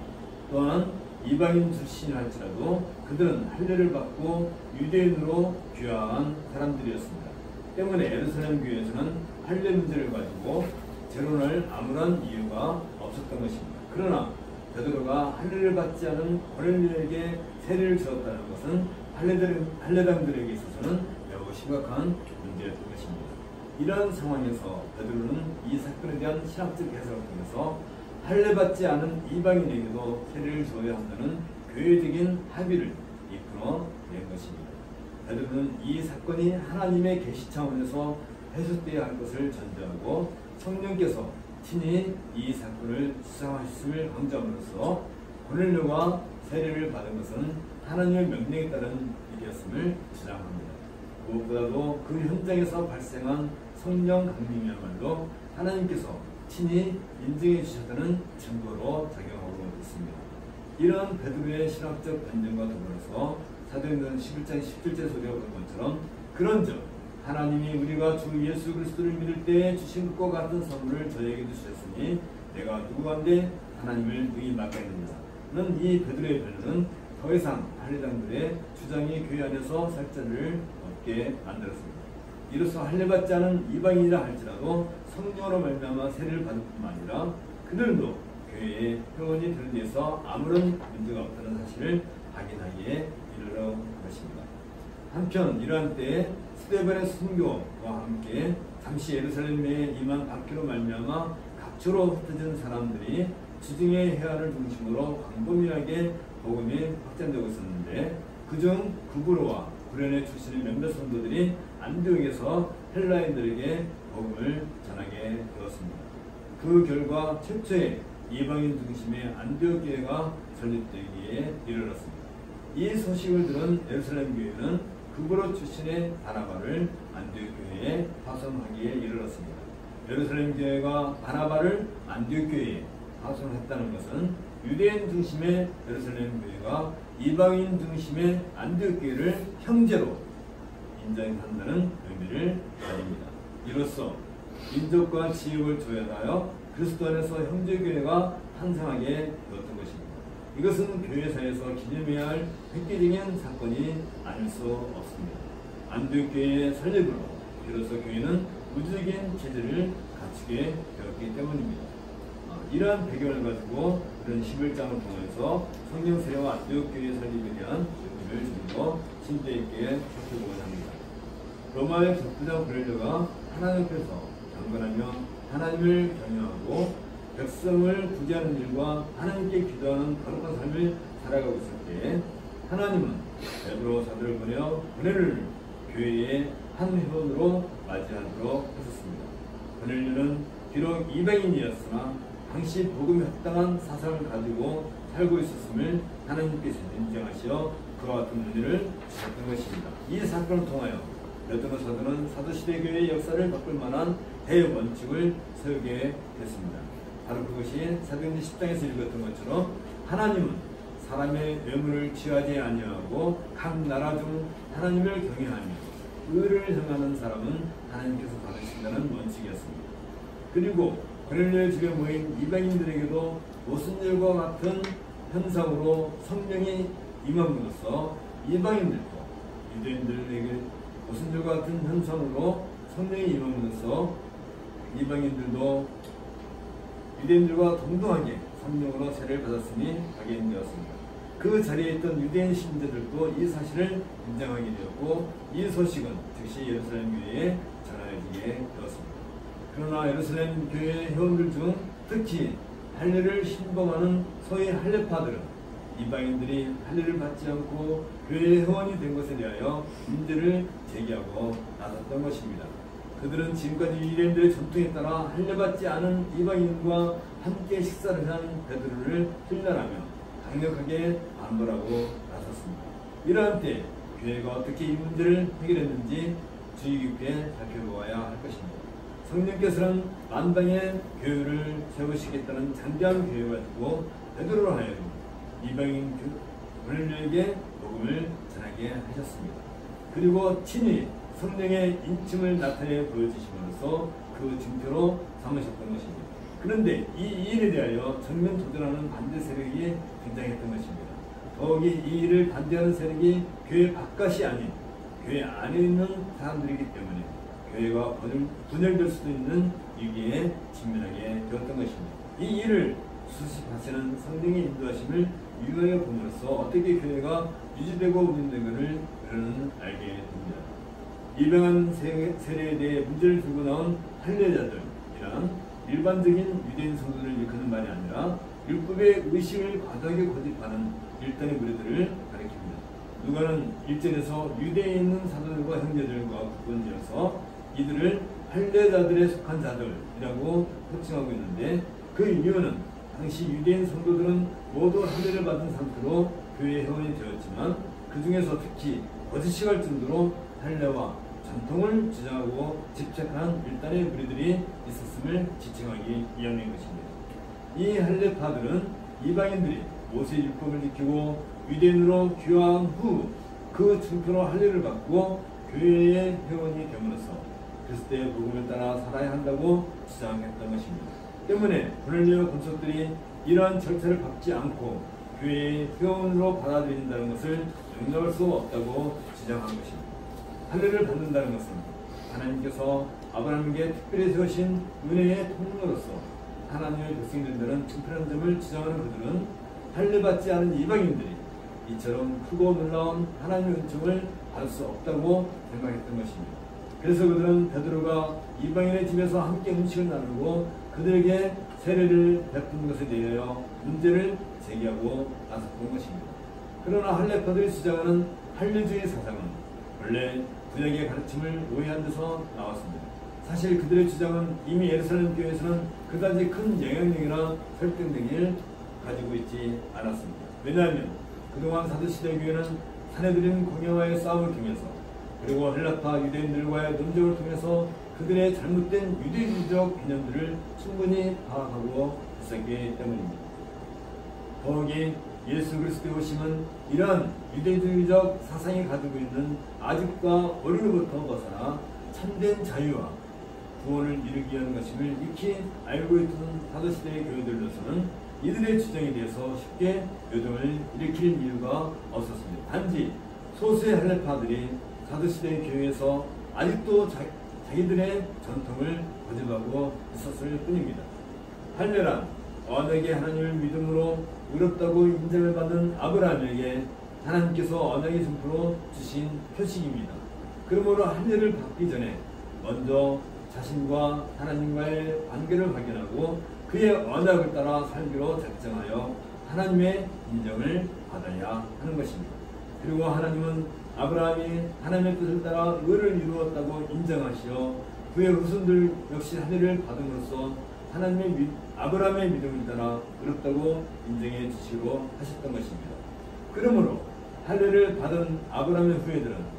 [SPEAKER 1] 또한 이방인 출신할지라도 그들은 할례를 받고 유대인으로 귀화한 사람들이었습니다. 때문에 예루살렘 교회에서는 할례 문제를 가지고 재론할 아무런 이유가 없었던 것입니다. 그러나 베드로가 할례를 받지 않은 고넬료에게 세례를 주었다는 것은 할례당들에게 있어서는 매우 심각한 문제였던 것입니다. 이러한 상황에서 베드로는 이 사건에 대한 신학적 해석을 통해서 할례받지 않은 이방인에게도 세례를 줘야 한다는 교회적인 합의를 이끌어낸 것입니다. 베드로는 이 사건이 하나님의 계시 차원에서 해석되어야 할 것을 전제하고 성령께서 친히 이 사건을 수상하셨음을 강조함으로써 고넬료가 세례를 받은 것은 하나님의 명령에 따른 일이었음을 주장합니다. 무엇보다도 그 현장에서 발생한 성령 강림이야말로 하나님께서 친히 인증해 주셨다는 증거로 작용하고 있습니다. 이러한 베드로의 신학적 변증과 더불어서 사도행전 11장 17절에 소개하고 있는 것처럼 그런즉 하나님이 우리가 주 예수 그리스도를 믿을 때 주신 것과 같은 선물을 저에게도 주셨으니 내가 누구한테 하나님을 능히 맡겠느냐는 이 베드로의 변론은 더 이상 할례당들의 주장이 교회 안에서 살자를 얻게 만들었습니다. 이로써 할례받지 않은 이방인이라 할지라도 성령으로 말미암아 세례를 받을 뿐만 아니라 그들도 교회의 회원이 되는 데서 아무런 문제가 없다는 사실을 확인하기에 이르러 것입니다. 한편 이러한 때에 스데반의 순교와 함께 잠시 예루살렘에 임한 박해로 말미암아 각처로 흩어진 사람들이 지중해 해안을 중심으로 광범위하게 복음이 확장되고 있었는데 그중 구브로와 구레네 출신의 몇몇 성도들이 안디옥에서 헬라인들에게 복음을 전하게 되었습니다. 그 결과 최초의 이방인 중심의 안디옥 교회가 설립되기에 이르렀습니다. 이 소식을 들은 예루살렘 교회는 구브로 출신의 바나바를 안디옥 교회에 파송하기에 이르렀습니다. 예루살렘 교회가 바나바를 안디옥 교회에 파송했다는 것은 유대인 중심의 예루살렘 교회가 이방인 중심의 안디옥 교회를 형제로 인정한다는 의미를 가집니다. 이로써 민족과 지역을 조연하여 그리스도 안에서 형제교회가 탄생하게 되었던 것입니다. 이것은 교회사에서 기념해야 할 획기적인 사건이 아닐 수 없습니다. 안디옥 교회의 설립으로 비로소 교회는 우주적인 체제를 갖추게 되었기 때문입니다. 이러한 배경을 가지고 그런 11장을 통해서 성령 세례와 안디옥 교회 설립에 대한 의미를 좀 더 심도 있게 살펴보고자 합니다. 로마의 적부자 고넬료가 하나님 앞에서 경건하며 하나님을 경외하고 백성을 구제하는 일과 하나님께 기도하는 거룩한 삶을 살아가고 있을 때 하나님은 베드로 사도를 보내 고넬료를 교회의 한 회원으로 맞이하도록 하셨습니다. 고넬료는 비록 이방인이었으나 당시 복음에 합당한 사상을 가지고 살고 있었음을 하나님께서 인정하시어 그와 같은 은혜를 주셨던 것입니다. 이 사건을 통하여 베드로 사도는 사도시대 교회의 역사를 바꿀 만한 대원칙을 세우게 됐습니다. 바로 그것이 사도행전 10장에서 읽었던 것처럼 하나님은 사람의 외모를 취하지 아니하고 각 나라 중 하나님을 경외하며 의를 행하는 사람은 하나님께서 받으신다는 원칙이었습니다. 그리고 고넬료의 집에 모인 이방인들에게도 무슨 일과 같은 현상으로 성령이 임함으로써 이방인들도 유대인들에게 무슨 일과 같은 현상으로 성령이 임함으로써 이방인들도 유대인들과 동등하게 성령으로 세례를 받았으니 확인되었습니다. 그 자리에 있던 유대인 신자들도 이 사실을 인정하게 되었고 이 소식은 즉시 예루살렘 교회에 전해지게 되었습니다. 그러나 예루살렘 교회 회원들 중 특히 할례를 신봉하는 소위 할례파들은 이방인들이 할례를 받지 않고 교회의 회원이 된 것에 대하여 문제를 제기하고 나섰던 것입니다. 그들은 지금까지 유대인들의 전통에 따라 할례받지 않은 이방인과 함께 식사를 한 베드로를 힐난하며 강력하게 반발하고 나섰습니다. 이러한 때 교회가 어떻게 이 문제를 해결했는지 주의 깊게 살펴보아야 할 것입니다. 성령께서는 만방의 교회를 세우시겠다는 장대한 계획을 가지고 베드로로 하여금 이방인 고넬료에게 복음을 전하게 하셨습니다. 그리고 친히 성령의 인침을 나타내 보여주심으로써 그 증표로 삼으셨던 것입니다. 그런데 이 일에 대하여 정면 도전하는 반대 세력이 등장했던 것입니다. 더욱이 이 일을 반대하는 세력이 교회 바깥이 아닌 교회 안에 있는 사람들이기 때문에 교회가 분열될 수도 있는 위기에 직면하게 되었던 것입니다. 이 일을 수습하시는 성령의 인도하심을 유효하게 봄으로써 어떻게 교회가 유지되고 운영되는가를 우리는 알게 됩니다. 이방한 세례에 대해 문제를 들고 나온 할례자들이란 일반적인 유대인 성도들을 일컫는 말이 아니라 율법의 의식을 과도하게 고집하는 일단의 무리들을 가리킵니다. 누가는 1절에서 유대에 있는 사도들과 형제들과 구분지어서 이들을 할례자들에 속한 자들이라고 호칭하고 있는데 그 이유는 당시 유대인 성도들은 모두 할례를 받은 상태로 교회 회원이 되었지만 그 중에서 특히 거짓이 갈 정도로 할례와 전통을 주장하고 집착한 일단의 무리들이 있었음을 지칭하기 위함인 것입니다. 이 할례파들은 이방인들이 모세의 율법을 지키고 유대인으로 귀화한 후 그 증표로 할례를 받고 교회의 회원이 됨으로써 그리스도의 복음을 따라 살아야 한다고 주장했던 것입니다. 때문에 고넬료와 권속들이 이러한 절차를 밟지 않고 교회의 회원으로 받아들인다는 것을 용납할 수 없다고 주장한 것입니다. 할례를 받는다는 것은 하나님께서 아브라함에게 특별히 세우신 은혜의 통로로서 하나님의 백성이 된다는 특별한 점을 주장하는 그들은 할례받지 않은 이방인들이 이처럼 크고 놀라운 하나님의 은총을 받을 수 없다고 생각했던 것입니다. 그래서 그들은 베드로가 이방인의 집에서 함께 음식을 나누고 그들에게 세례를 베푼 것에 대하여 문제를 제기하고 나섰던 것입니다. 그러나 할례파들이 주장하는 할례주의 사상은 원래 구약의 가르침을 오해한 데서 나왔습니다. 사실 그들의 주장은 이미 예루살렘 교회에서는 그다지 큰 영향력이나 설득력을 가지고 있지 않았습니다. 왜냐하면 그동안 사도시대 교회는 사내들인 공영화의 싸움을 통해서 그리고 헬라파 유대인들과의 논쟁을 통해서 그들의 잘못된 유대주의적 개념들을 충분히 파악하고 있었기 때문입니다. 더욱이 예수 그리스도의 오심은 이러한 유대주의적 사상이 가지고 있는 아집과 어린이로부터 벗어나 참된 자유와 구원을 이루기 위한 것임을 익히 알고 있던 사도시대의 교회들로서는 이들의 주장에 대해서 쉽게 요동을 일으킬 이유가 없었습니다. 단지 소수의 할례파들이 사도시대의 교회에서 아직도 자기들의 전통을 고집하고 있었을 뿐입니다. 할례란 언약의 하나님을 믿음으로 의롭다고 인정을 받는 아브라함에게 하나님께서 언약의 증표로 주신 표식입니다. 그러므로 할례를 받기 전에 먼저 자신과 하나님과의 관계를 확인하고 그의 언약을 따라 살기로 작정하여 하나님의 인정을 받아야 하는 것입니다. 그리고 하나님은 아브라함이 하나님의 뜻을 따라 의를 이루었다고 인정하시어 그의 후손들 역시 할례를 받음으로써 아브라함의 믿음을 따라 의롭다고 인정해 주시기로 하셨던 것입니다. 그러므로 할례를 받은 아브라함의 후예들은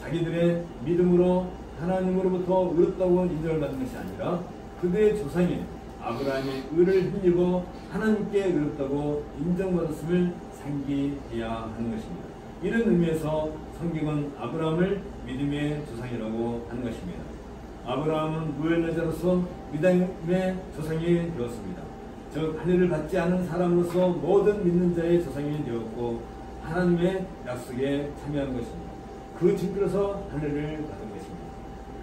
[SPEAKER 1] 자기들의 믿음으로 하나님으로부터 의롭다고 인정을 받는 것이 아니라 그들의 조상인 아브라함의 의를 힘입어 하나님께 의롭다고 인정받았음을 상기해야 하는 것입니다. 이런 의미에서 성경은 아브라함을 믿음의 조상이라고 하는 것입니다. 아브라함은 무엘레자로서 믿음의 조상이 되었습니다. 즉 할례를 받지 않은 사람으로서 모든 믿는 자의 조상이 되었고 하나님의 약속에 참여한 것입니다. 그 증표로서 할례를 받은 것입니다.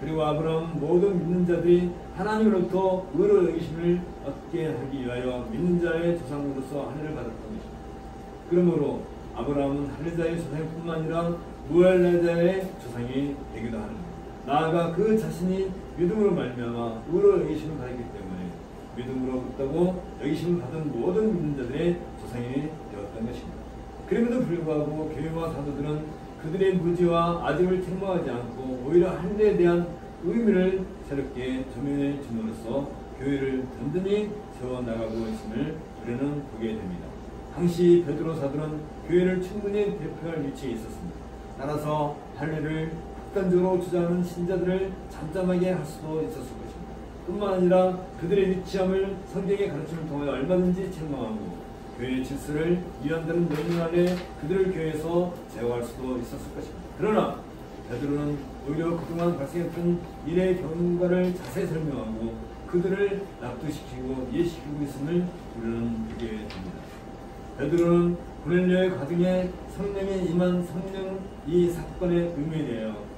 [SPEAKER 1] 그리고 아브라함은 모든 믿는 자들이 하나님으로부터 의로 여기심을 얻게 하기 위하여 믿는 자의 조상으로서 할례를 받았던 것입니다. 그러므로 아브라함은 할례자의 조상뿐만 아니라 무할례자의 조상이 되기도 하는 것입니다. 나아가 그 자신이 믿음으로 말미암아 의로 여기심을 받았기 때문에 믿음으로 얻다고 여기심을 받은 모든 믿는 자들의 조상이 되었던 것입니다. 그럼에도 불구하고 교회와 사도들은 그들의 무지와 아집을 책망하지 않고 오히려 할례에 대한 의미를 새롭게 조명해 줌으로써 교회를 든든히 세워나가고 있음을 우리는 보게 됩니다. 당시 베드로 사도는 교회를 충분히 대표할 위치에 있었습니다. 따라서 할례를 극단적으로 주장하는 신자들을 잠잠하게 할 수도 있었을 것입니다. 뿐만 아니라 그들의 위치함을 성경의 가르침을 통해 얼마든지 책망하고 교회의 질서를 이해한다는 명령 아래 그들을 교회에서 제어할 수도 있었을 것입니다. 그러나 베드로는 오히려 그동안 발생했던 일의 경과를 자세히 설명하고 그들을 납득시키고 이해시키고 있음을 우리는 보게 됩니다. 베드로는 고넬료의 가정에 성령이 임한 성령 이 사건의 의미에 대하여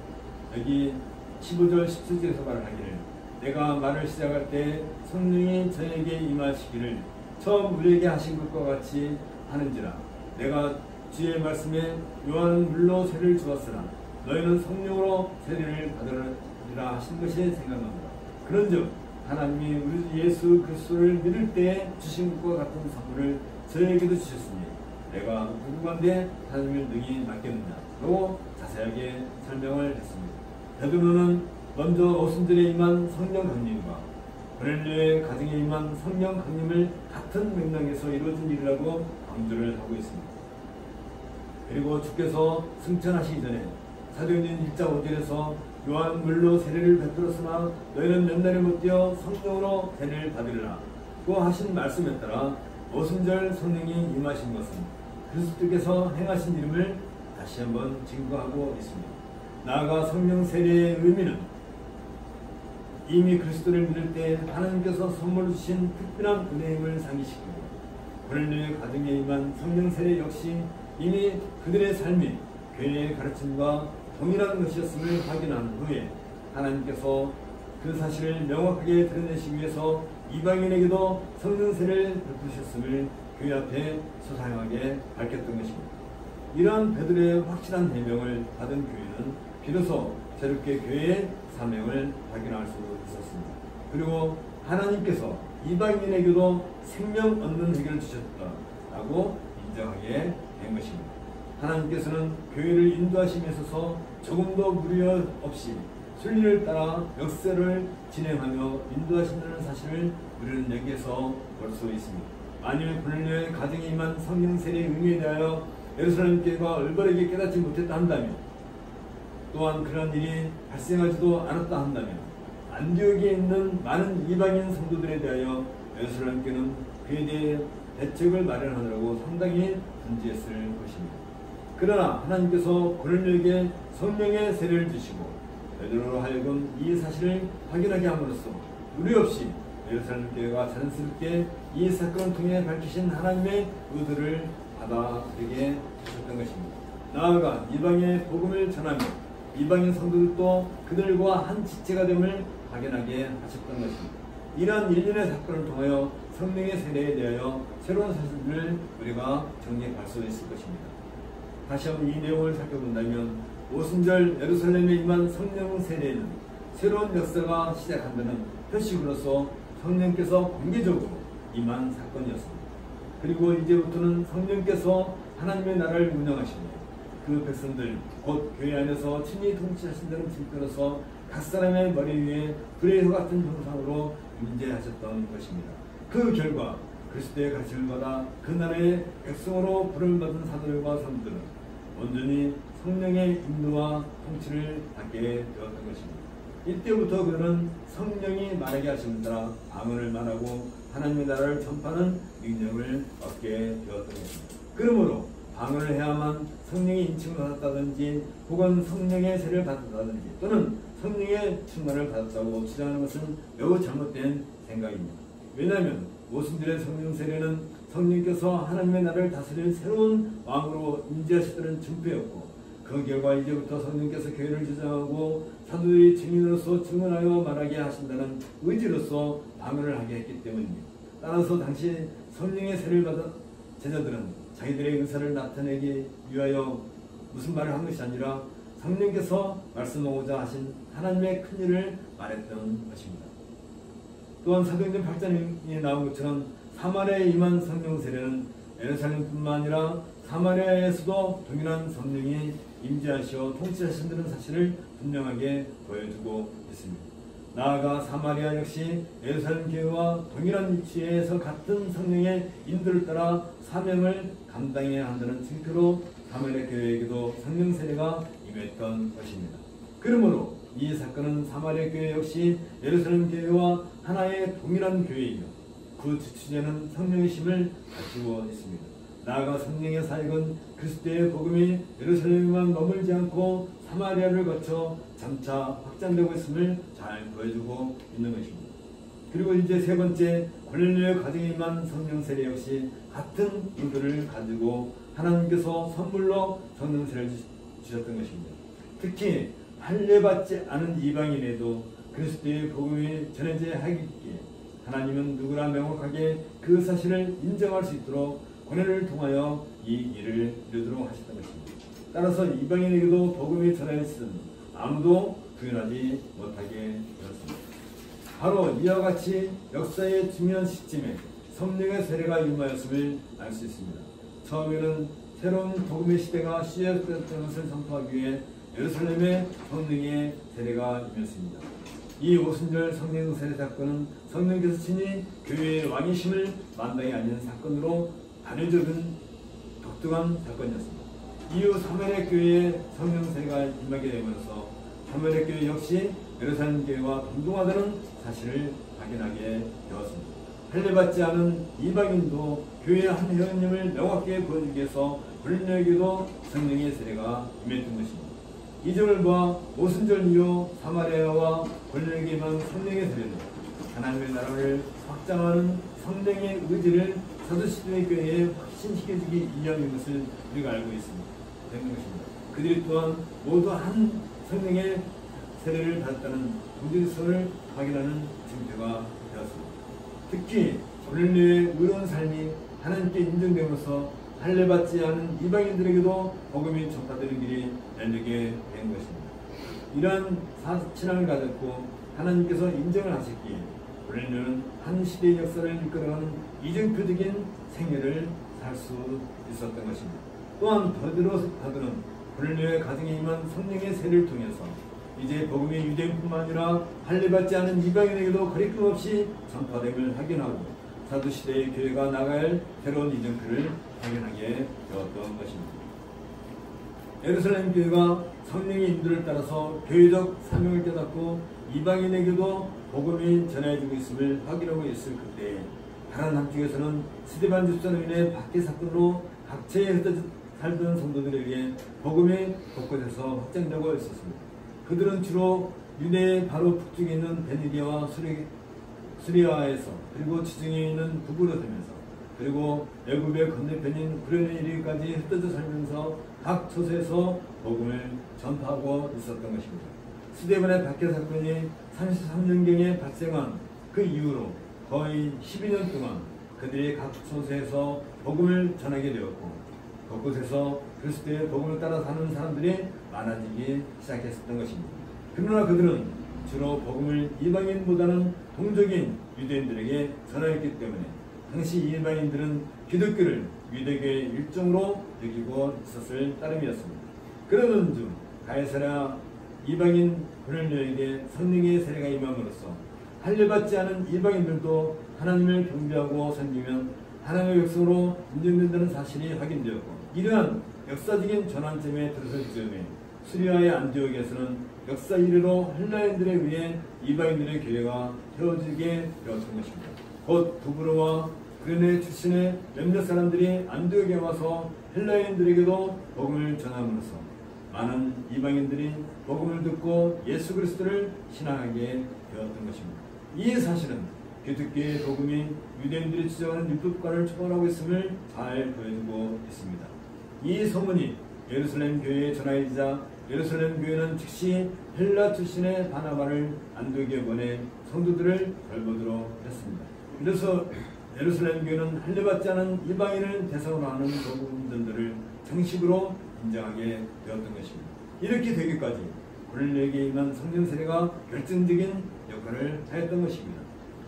[SPEAKER 1] 여기 15절 17절에서 말을 하기를 내가 말을 시작할 때 성령이 저에게 임하시기를 처음 우리에게 하신 것과 같이 하는지라 내가 주의 말씀에 요한은 물로 세례를 주었으나 너희는 성령으로 세례를 받으리라 하신 것이 생각난다. 그런즉 하나님이 우리 예수 그리스도를 믿을 때에 주신 것과 같은 선물을 저에게도 주셨으니 내가 누구간데 하나님을 능히 맡겼느냐고 자세하게 설명을 했습니다. 베드로는 먼저 오순절에 임한 성령 강림과 고넬료의 가정에 임한 성령 강림을 같은 맥락에서 이루어진 일이라고 강조를 하고 있습니다. 그리고 주께서 승천하시기 전에 사도행전 1장 5절에서 요한 물로 세례를 베풀었으나 너희는 몇 날에 못 뛰어 성령으로 세례를 받으리라 고 하신 말씀에 따라 오순절 성령이 임하신 것은 그리스도께서 행하신 일임을 다시 한번 증거하고 있습니다. 나아가 성령 세례의 의미는 이미 그리스도를 믿을 때 하나님께서 선물로 주신 특별한 은혜임을 상기시키고 고넬료의 가정에 임한 성령 세례 역시 이미 그들의 삶이 교회의 가르침과 동일한 것이었음을 확인한 후에 하나님께서 그 사실을 명확하게 드러내시기 위해서 이방인에게도 성령 세례를 베푸셨음을 교회 앞에 소상하게 밝혔던 것입니다. 이러한 베드로의 확실한 해명을 받은 교회는 비로소 새롭게 교회의 사명을 발견할 수 있었습니다. 그리고 하나님께서 이방인에게도 생명 얻는 해결을 주셨다라고 인정하게 된 것입니다. 하나님께서는 교회를 인도하심에 있어서 조금도 무리어 없이 순리를 따라 역사를 진행하며 인도하신다는 사실을 우리는 여기에서 볼 수 있습니다. 만일 고넬료의 가정에 임한 성령 세례의 의미에 대하여 예루살렘 교회가 올바르게 깨닫지 못했다 한다면, 또한 그런 일이 발생하지도 않았다 한다면, 안디옥에 있는 많은 이방인 성도들에 대하여 예루살렘 교회는 그에 대해 대책을 마련하느라고 상당히 분주했을 것입니다. 그러나 하나님께서 고넬료에게 성령의 세례를 주시고 베드로로 하여금 이 사실을 확인하게 함으로써 무리 없이 예루살렘 교회가 자연스럽게 이 사건을 통해 밝히신 하나님의 의도를 받아들이게 하셨던 것입니다. 나아가 이방의 복음을 전하며 이방인 성도들도 그들과 한 지체가 됨을 확인하게 하셨던 것입니다. 이러한 일련의 사건을 통하여 성령의 세례에 대하여 새로운 사실을 우리가 정리할 수 있을 것입니다. 다시 한번 이 내용을 살펴본다면 오순절 예루살렘에 임한 성령 세례는 새로운 역사가 시작한다는 표식으로서 성령께서 공개적으로 임한 사건이었습니다. 그리고 이제부터는 성령께서 하나님의 나라를 운영하시며 그 백성들 곧 교회 안에서 친히 통치하신다는 증거로서 각 사람의 머리 위에 불의 혀 같은 형상으로 임재하셨던 것입니다. 그 결과 그리스도의 가르침을 받아 그 나라의 백성으로 부름받은 사도들과 성도들은 온전히 성령의 인도와 통치를 받게 되었던 것입니다. 이때부터 그들은 성령이 말하게 하심을 따라 방언을 말하고 하나님의 나라를 전파하는 능력을 얻게 되었던 것입니다. 그러므로 방언을 해야만 성령의 인침을 받았다든지 혹은 성령의 세례를 받았다든지 또는 성령의 충만을 받았다고 주장하는 것은 매우 잘못된 생각입니다. 왜냐하면 오순절의 성령 세례는 성령께서 하나님의 나라를 다스릴 새로운 왕으로 임재하시다는 증표였고 그 결과 이제부터 성령께서 교회를 주장하고 사도들이 증인으로서 증언하여 말하게 하신다는 의지로서 방언을 하게 했기 때문입니다. 따라서 당시 성령의 세례를 받은 제자들은 자기들의 의사를 나타내기 위하여 무슨 말을 한 것이 아니라 성령께서 말씀하고자 하신 하나님의 큰 일을 말했던 것입니다. 또한 사도행전 8장에 나온 것처럼 사마리아에 임한 성령 세례는 예루살렘뿐만 아니라 사마리아에서도 동일한 성령이 임재하시어 통치하신다는 사실을 분명하게 보여주고 있습니다. 나아가 사마리아 역시 예루살렘 교회와 동일한 위치에서 같은 성령의 인도를 따라 사명을 감당해야 한다는 증표로 사마리아 교회에게도 성령 세례가 임했던 것입니다. 그러므로 이 사건은 사마리아 교회 역시 예루살렘 교회와 하나의 동일한 교회이며 그 주체는 성령이심을 가지고 있습니다. 나아가 성령의 사역은 그리스도의 복음이 예루살렘에만 머물지 않고 사마리아를 거쳐 점차 확장되고 있음을 잘 보여주고 있는 것입니다. 그리고 이제 세 번째, 고넬료의 가정에 임한 성령 세례 역시 같은 의도를 가지고 하나님께서 선물로 성령 세례를 주셨던 것입니다. 특히 할례받지 않은 이방인에도 그리스도의 복음이 전해져야 하기에 하나님은 누구나 명확하게 그 사실을 인정할 수 있도록 고넬료를 통하여 이 일을 이루도록 하셨던 것입니다. 따라서 이방인에게도 복음이 전하였음 아무도 부인하지 못하게 되었습니다. 바로 이와 같이 역사의 중요한 시점에 성령의 세례가 임하였음을 알 수 있습니다. 처음에는 새로운 복음의 시대가 시작되었던 것을 선포하기 위해 예루살렘의 성령의 세례가 임했습니다. 이 오순절 성령 세례 사건은 성령께서 친히 교회의 왕이심을 만당히 알리는 사건으로 단회적인 독특한 사건이었습니다. 이후 사마리아 교회의 성령 세례가 임하게 되면서 사마리아 교회 역시 예루살렘 교회와 동등하다는 사실을 확인하게 되었습니다. 할례받지 않은 이방인도 교회의 한 회원님을 명확하게 보여주기 위해서 고넬료에게도 성령의 세례가 임했던 것입니다. 이 점을 보아 오순절 이후 사마리아와 고넬료에게만 성령의 세례는 하나님의 나라를 확장하는 성령의 의지를 사도시대의 교회에 확신시켜주기 위함인 것을 우리가 알고 있습니다. 되는 것입니다. 그들이 또한 모두 한 성령의 세례를 받았다는 공적성을 확인하는 증표가 되었습니다. 특히 고넬료의 의로운 삶이 하나님께 인정되면서 할례받지 않은 이방인들에게도 복음이 전파되는 길이 열리게 된 것입니다. 이러한 신앙을 가졌고 하나님께서 인정을 하셨기에 고넬료는 한 시대의 역사를 이끌어가는 이정표적인 생애를 살 수 있었던 것입니다. 또한 바드로는 고넬료의 가정에 임한 성령의 세례를 통해서 이제 복음이 유대인뿐만 아니라 할례받지 않은 이방인에게도 거리낌 없이 전파됨을 확인하고 사도시대의 교회가 나가야 할 새로운 이정표를 확인하게 되었던 것입니다. 예루살렘 교회가 성령의 인도를 따라서 교회적 사명을 깨닫고 이방인에게도 복음이 전해지고 있음을 확인하고 있을 그때 다른 한쪽에서는 스데반 집사로 인해 박해 사건으로 각처에 흩어져 살던 성도들에 의해 복음이 곳곳에서 확장되고 있었습니다. 그들은 주로 유대의 바로 북쪽에 있는 베니디아와 수리아에서 그리고 지중해에 있는 북으로 들면서 그리고 애굽의 건너편인 구레네 이르기까지 흩어져 살면서 각 처소에서 복음을 전파하고 있었던 것입니다. 스데반의 박해 사건이 33년경에 발생한 그 이후로 거의 12년 동안 그들이 각 처소에서 복음을 전하게 되었고 곳곳에서 그리스도의 복음을 따라 사는 사람들이 많아지기 시작했었던 것입니다. 그러나 그들은 주로 복음을 이방인보다는 동족인 유대인들에게 전하였기 때문에 당시 일반인들은 기독교를 유대교의 일종으로 여기고 있었을 따름이었습니다. 그러던 중 가이사랴 이방인 고넬료에게 성령의 세례가 임함으로써 할례받지 않은 이방인들도 하나님을 경배하고 섬기면 하나님의 백성으로 인정된다는 사실이 확인되었고 이러한 역사적인 전환점에 들어설 즈음에 수리아의 안디옥에서는 역사 이래로 헬라인들에 의해 이방인들의 교회가 세워지게 되었던 것입니다. 곧 두브로와 구레네 출신의 몇몇 사람들이 안디옥에 와서 헬라인들에게도 복음을 전함으로써 많은 이방인들이 복음을 듣고 예수 그리스도를 신앙하게 되었던 것입니다. 이 사실은 기독교의 복음이 유대인들이 주장하는 율법관을 초월하고 있음을 잘 보여주고 있습니다. 이 소문이 예루살렘 교회에 전하여지자 예루살렘 교회는 즉시 헬라 출신의 바나바를 안디옥에 보내 성도들을 돌보도록 했습니다. 그래서 예루살렘 교회는 할례받지 않은 이방인을 대상으로 하는 복음전도를 정식으로 인정하게 되었던 것입니다. 이렇게 되기까지 고넬료에게 임한 성령 세례가 결정적인 역할을 하였던 것입니다.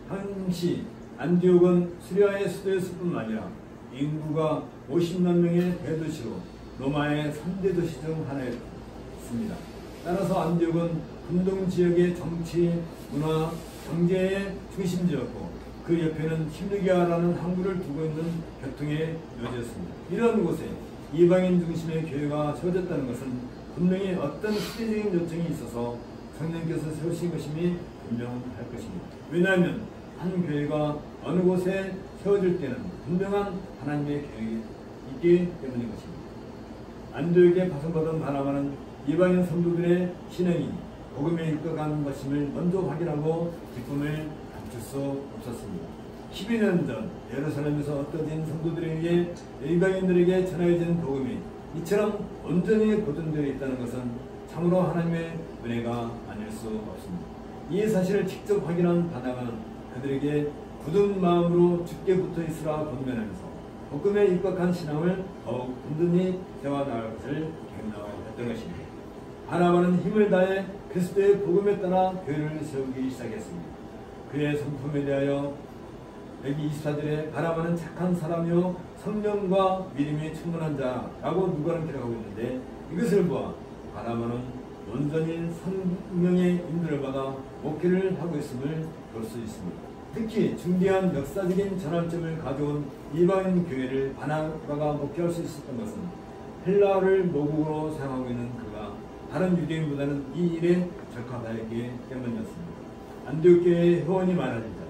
[SPEAKER 1] 당시 안디옥은 수리아의 수도였을 뿐만 아니라 인구가 50만 명의 대도시로 로마의 3대 도시 중 하나였습니다. 따라서 안디옥은 분동 지역의 정치, 문화, 경제의 중심지였고 그 옆에는 킬리기아라는 항구를 두고 있는 교통의 요지였습니다. 이런 곳에 이방인 중심의 교회가 세워졌다는 것은 분명히 어떤 시대적인 요청이 있어서 성령께서 세우신 것임이 분명할 것입니다. 왜냐하면 한 교회가 어느 곳에 세워질 때는 분명한 하나님의 계획이 있기 때문인 것입니다. 안디옥에 파송받은 바나바는 이방인 성도들의 신앙이 복음에 이끌어가는 것임을 먼저 확인하고 기쁨을 감출 수 없었습니다. 12년 전 예루살렘에서 흩어진 성도들에 의해 이방인들에게 전해진 복음이 이처럼 온전히 보존되어 있다는 것은 참으로 하나님의 은혜가 아닐 수 없습니다. 이 사실을 직접 확인한 바나바는 그들에게 굳은 마음으로 주께 붙어 있으라 권면하면서 복음에 입각한 신앙을 더욱 든든히 세워나갈 것을 격려했던 것입니다. 바나바는 힘을 다해 그리스도의 복음에 따라 교회를 세우기 시작했습니다. 그의 성품에 대하여 여기 24절에 바나바는 착한 사람이요 성령과 믿음이 충만한 자라고 누가는 기록하고 있는데 이것을 보아 바나바는 온전히 성령의 인도를 받아 목회를 하고 있음을 볼 수 있습니다. 특히 중대한 역사적인 전환점을 가져온 이방인 교회를 바나바가 목회할 수 있었던 것은 헬라어를 모국어로 사용하고 있는 그가 다른 유대인보다는 이 일에 적합하였기 때문이었습니다. 안디옥 교회의 회원이 많아지자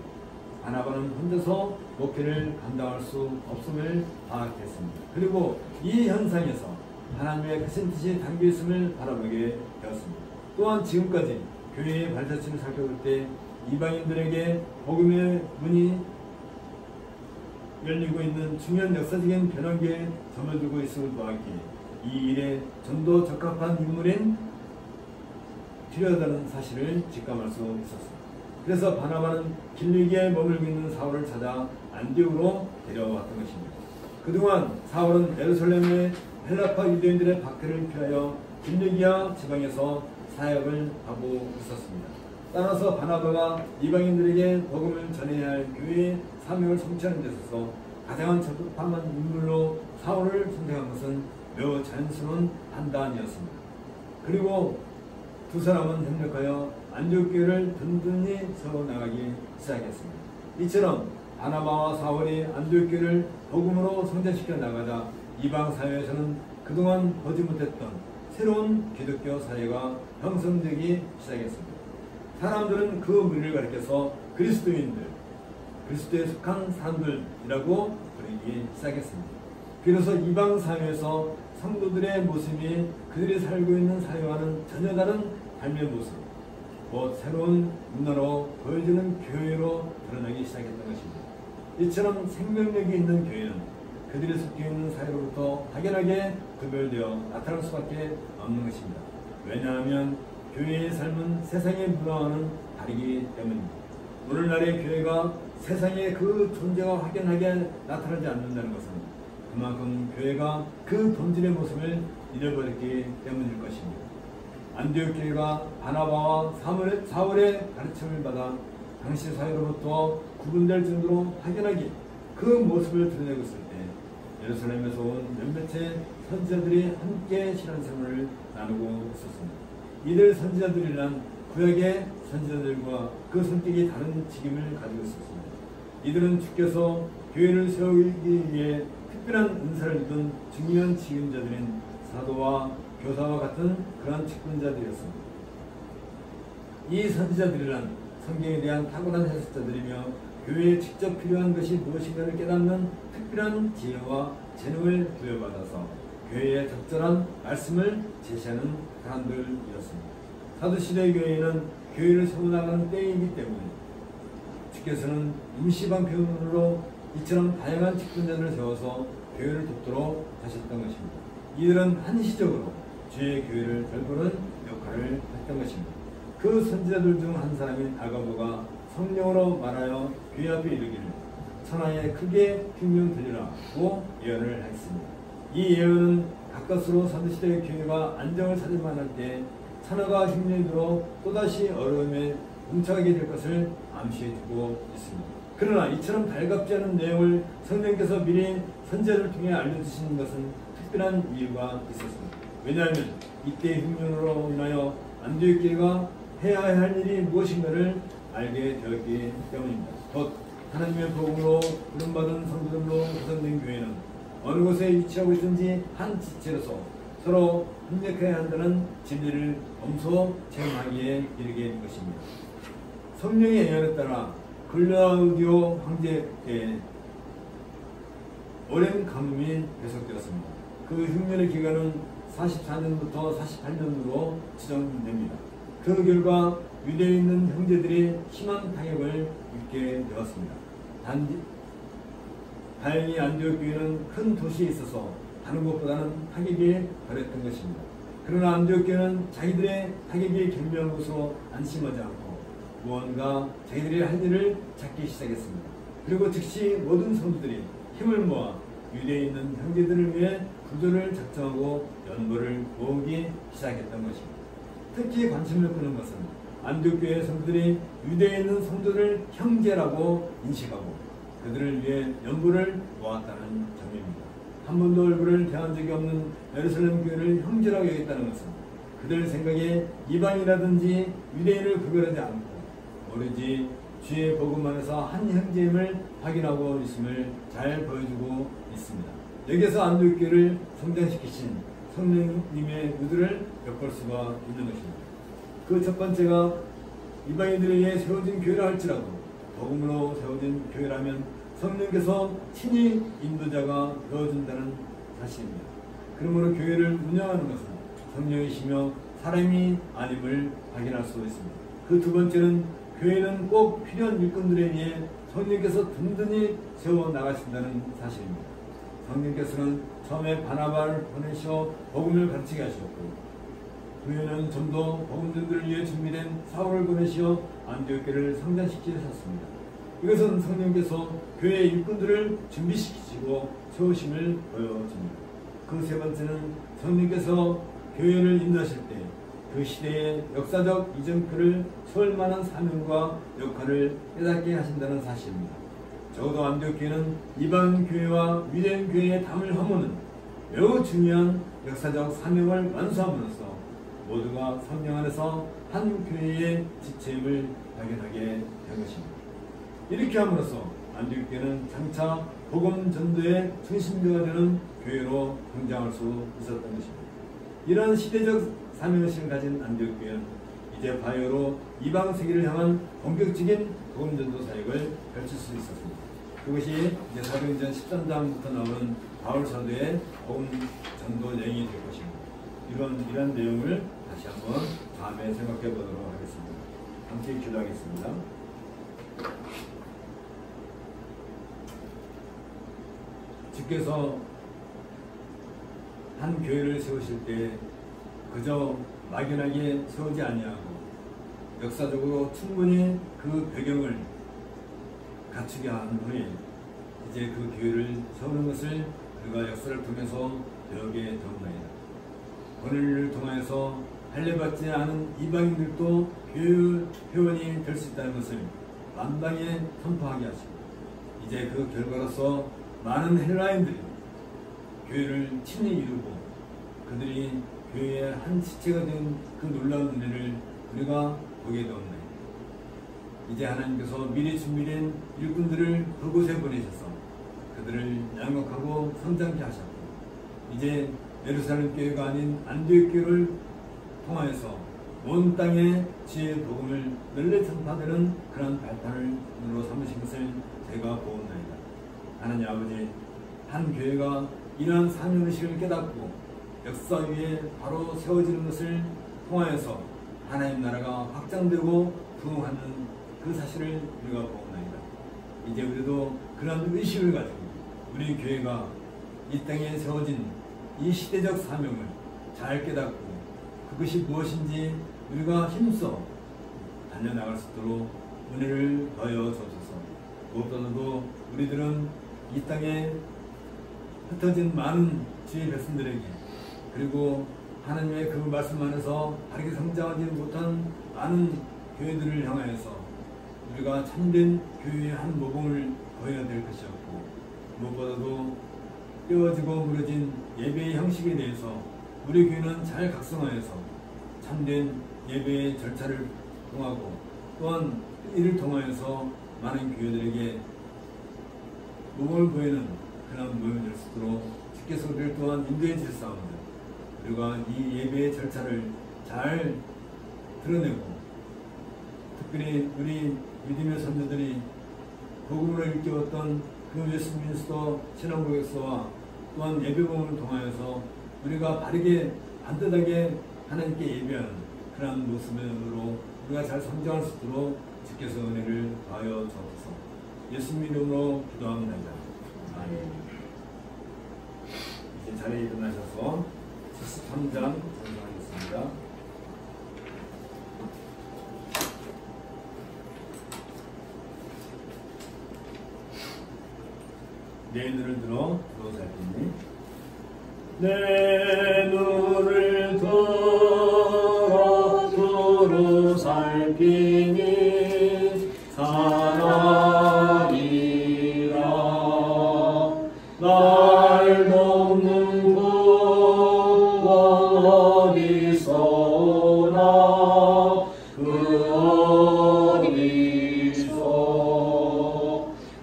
[SPEAKER 1] 바나바는 혼자서 목회를 감당할 수 없음을 파악했습니다. 그리고 이 현상에서 하나님의 크신 뜻이 담겨 있음을 바라보게 되었습니다. 또한 지금까지 교회의 발자취를 살펴볼 때 이방인들에게 복음의 문이 열리고 있는 중요한 역사적인 변환기에 접어들고 있음을 보았기에 이 일에 좀 더 적합한 인물인 필요하다는 사실을 직감할 수 있었습니다. 그래서 바나바는 길리기에 머물고 있는 사울을 찾아 안디옥으로 데려왔던 것입니다. 그동안 사울은 예루살렘의 헬라파 유대인들의 박해를 피하여 길리기아 지방에서 사역을 하고 있었습니다. 따라서 바나바가 이방인들에게 복음을 전해야 할 교회의 사명을 성취하는 데 있어서 가장 적합한 인물로 사울을 선택한 것은 매우 자연스러운 판단이었습니다. 그리고 두 사람은 협력하여 안디옥 교회를 든든히 세워나가기 시작했습니다. 이처럼 바나바와 사울이 안디옥 교회를 복음으로 성장시켜 나가자 이방 사회에서는 그동안 보지 못했던 새로운 기독교 사회가 형성되기 시작했습니다. 사람들은 그 무리를 가리켜서 그리스도인들, 그리스도에 속한 사람들이라고 부르기 시작했습니다. 그래서 이방 사회에서 성도들의 모습이 그들이 살고 있는 사회와는 전혀 다른 삶의 모습, 곧 새로운 문화로 보여주는 교회로 드러나기 시작했던 것입니다. 이처럼 생명력이 있는 교회는 그들이 속해 있는 사회로부터 확연하게 구별되어 나타날 수밖에 없는 것입니다. 왜냐하면 교회의 삶은 세상의 문화와는 다르기 때문입니다. 오늘날의 교회가 세상의 그 존재가 확연하게 나타나지 않는다는 것은 그만큼 교회가 그 본질의 모습을 잃어버렸기 때문일 것입니다. 안디옥 교회가 바나바와 사울의 가르침을 받아 당시 사회로부터 구분될 정도로 확연하게 그 모습을 드러내고 있을 때 예루살렘에서 온 몇몇의 선지자들이 함께 신앙생활을 나누고 있었습니다. 이들 선지자들이란 구약의 선지자들과 그 성격이 다른 직임을 가지고 있었습니다. 이들은 주께서 교회를 세우기 위해 특별한 은사를 입은 중요한 직임자들인 사도와 교사와 같은 그러한 직분자들이었습니다. 이 선지자들이란 성경에 대한 탁월한 해석자들이며 교회에 직접 필요한 것이 무엇인가를 깨닫는 특별한 지혜와 재능을 부여받아서 교회에 적절한 말씀을 제시하는 사람들이었습니다. 사도시대 교회는 교회를 세워나가는 때이기 때문에 주께서는 임시방편으로 이처럼 다양한 직분자들을 세워서 교회를 돕도록 하셨던 것입니다. 이들은 한시적으로 주의 교회를 돌보는 역할을 했던 것입니다. 그 선지자들 중 한 사람인 아가보가 성령으로 말하여 교회 앞에 이르기를 천하에 크게 흉명 들리라고 예언을 했습니다. 이 예언은 가까스로 사도시대의 교회가 안정을 찾을 만할 때 천하가 흉년이 들어 또다시 어려움에 뭉쳐가게 될 것을 암시해주고 있습니다. 그러나 이처럼 달갑지 않은 내용을 성령께서 미리 선지자를 통해 알려주시는 것은 특별한 이유가 있었습니다. 왜냐하면 이때 흉년으로 인하여 안디옥 교회가 해야 할 일이 무엇인가를 알게 되었기 때문입니다. 곧 하나님의 복음으로 부름받은 성도들로 구성된 교회는 어느 곳에 위치하고 있든지 한 지체로서 서로 협력해야 한다는 진리를 엄소 체험하기에 이르게 된 것입니다. 성령의 예언에 따라 글라우디오 황제 때 오랜 가뭄이 계속되었습니다. 그 흉년의 기간은 44년부터 48년으로 지정됩니다. 그 결과 유대에 있는 형제들이 심한 타격을 입게 되었습니다. 다행히 안디옥 교회는 큰 도시에 있어서 다른 곳보다는 타격이 덜했던 것입니다. 그러나 안디옥 교회는 자기들의 타격이 경미한 것으로 안심하지 않고 무언가 자기들이 할 일을 찾기 시작했습니다. 그리고 즉시 모든 성도들이 힘을 모아 유대에 있는 형제들을 위해 구조를 작정하고 연보를 모으기 시작했던 것입니다. 특히 관심을 끄는 것은 안디옥 교회 성도들이 유대에 있는 성도를 형제라고 인식하고 그들을 위해 연보를 모았다는 점입니다. 한 번도 얼굴을 대한 적이 없는 예루살렘 교회를 형제라고 여겼다는 것은 그들 생각에 이방이라든지 유대인을 구별하지 않고 오로지 주의 복음 안에서 한 형제임을 확인하고 있음을 잘 보여주고 있습니다. 여기서 안디옥 교회를 성장시키신 성령님의 의도를 엿볼 수가 있는 것입니다. 그 첫 번째가 이방인들에 의해 세워진 교회라 할지라도 복음으로 세워진 교회라면 성령께서 친히 인도자가 되어준다는 사실입니다. 그러므로 교회를 운영하는 것은 성령이시며 사람이 아님을 확인할 수 있습니다. 그 두 번째는 교회는 꼭 필요한 일꾼들에 의해 성령께서 든든히 세워나가신다는 사실입니다. 성령께서는 처음에 바나바를 보내셔 복음을 가르치게 하셨고 후에는 좀 더 복음전도를 위해 준비된 사울을 보내시어 안디옥교를 성장시키셨습니다. 이것은 성령께서 교회의 일꾼들을 준비시키시고 세우심을 보여줍니다. 그 세 번째는 성령께서 교회를 인도하실 때 그 시대의 역사적 이정표를 세울 만한 사명과 역할을 깨닫게 하신다는 사실입니다. 적어도 안디옥교회는 이방 교회와 유대인 교회의 담을 허무는 매우 중요한 역사적 사명을 완수함으로써 모두가 성령 안에서 한 교회의 지체임을 발견하게 된 것입니다. 이렇게 함으로써 안디옥교회는 장차 복음 전도의 중심지가 되는 교회로 성장할 수 있었던 것입니다. 이러한 시대적 사명의식을 가진 안디옥교회는 이제 바야흐로 이방 세계를 향한 본격적인 복음 전도 사역을 펼칠 수 있었습니다. 그것이 이제 사도행전 13장부터 나오는 바울 사도의 복음 전도 여행이 될 것입니다. 이런 내용을 다시 한번 다음에 생각해 보도록 하겠습니다. 함께 기도하겠습니다. 주께서 한 교회를 세우실 때 그저 막연하게 세우지 아니하고 역사적으로 충분히 그 배경을 갖추게 한 후에 이제 그 교회를 세우는 것을 우리가 역사를 통해서 배우게 되었나이다. 오늘을 통해서 할례받지 않은 이방인들도 교회 회원이 될 수 있다는 것을 만방에 선포하게 하시고 이제 그 결과로서 많은 헬라인들이 교회를 친히 이루고 그들이 교회의 한 지체가 된 그 놀라운 은혜를 우리가 보게 되었나이다. 이제 하나님께서 미리 준비된 일꾼들을 그곳에 보내셔서 그들을 양육하고 성장케 하셨고 이제 예루살렘 교회가 아닌 안디옥 교회를 통하여서 온 땅에 지혜의 복음을 널리 전파되는 그런 발판으로 삼으신 것을 제가 보옵나이다. 하나님 아버지, 한 교회가 이러한 사명의식을 깨닫고 역사 위에 바로 세워지는 것을 통하여서 하나님 나라가 확장되고 부흥하는 그 사실을 우리가 보옵나이다. 이제 우리도 그런 의식을 가지고 우리 교회가 이 땅에 세워진 이 시대적 사명을 잘 깨닫고 그것이 무엇인지 우리가 힘써 달려나갈 수 있도록 은혜를 더하여 주옵소서. 무엇보다도 우리들은 이 땅에 흩어진 많은 주의 백성들에게 그리고 하나님의 그 말씀 안에서 바르게 성장하지 못한 많은 교회들을 향하여서 우리가 참된 교회의 한 모범을 보여야 될 것이었고 무엇보다도 깨어지고 무너진 예배의 형식에 대해서 우리 교회는 잘 각성하여서 참된 예배의 절차를 통하고 또한 이를 통하여서 많은 교회들에게 모범을 보이는 그런 모임이 될 수 있도록 주께서 우리를 또한 인도해 주셨사옵니다. 우리가 이 예배의 절차를 잘 드러내고 특별히 우리 믿음의 선조들이 복음으로 일깨웠던 그 웨스트민스터 신앙고백서와 또한 예배복음을 통하여서 우리가 바르게 반듯하게 하나님께 예배하는 그런 모습으로 우리가 잘 성장할 수 있도록 주께서 은혜를 더하여 주옵소서. 예수님 이름으로 기도합니다. 아멘. 이제 자리에 일어나셔서 73장 전송하겠습니다. 내 눈을 들어 살피니
[SPEAKER 5] 내 눈을 들어 두루 살피니 살아리라. 날 돕는 구원 어디서나 그 어디서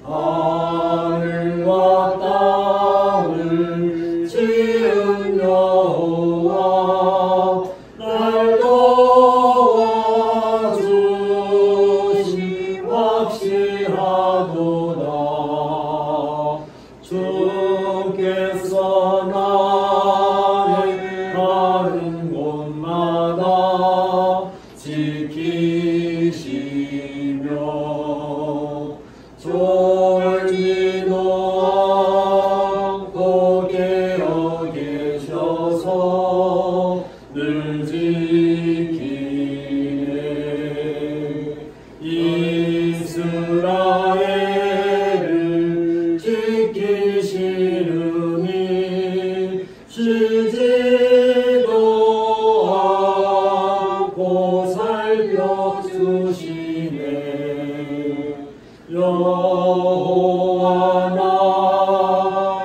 [SPEAKER 5] 하늘과 땅을 지은 여호와 날 도와주 지켜서 늘 지키네. 이스라엘을 지키시느니 쉬지도 않고 살펴주시네. 여호와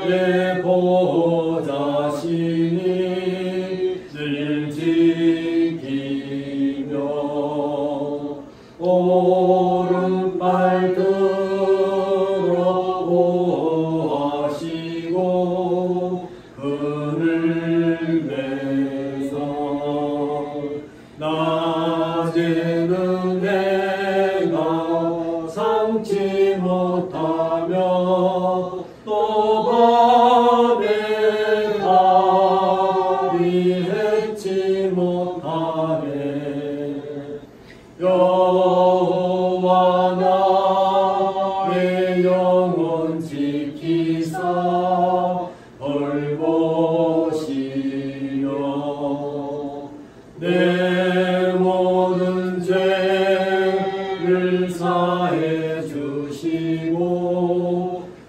[SPEAKER 5] 나의 보좌시니 늘 지키며 오른발 들어 보호하시고 그늘 매서 낮에는 내가 삼지 못하며 또 밤에 달이 해치 못하네. 여호와 나의 영혼 지키사 벌보시며 내 모든 죄를 사해 주시고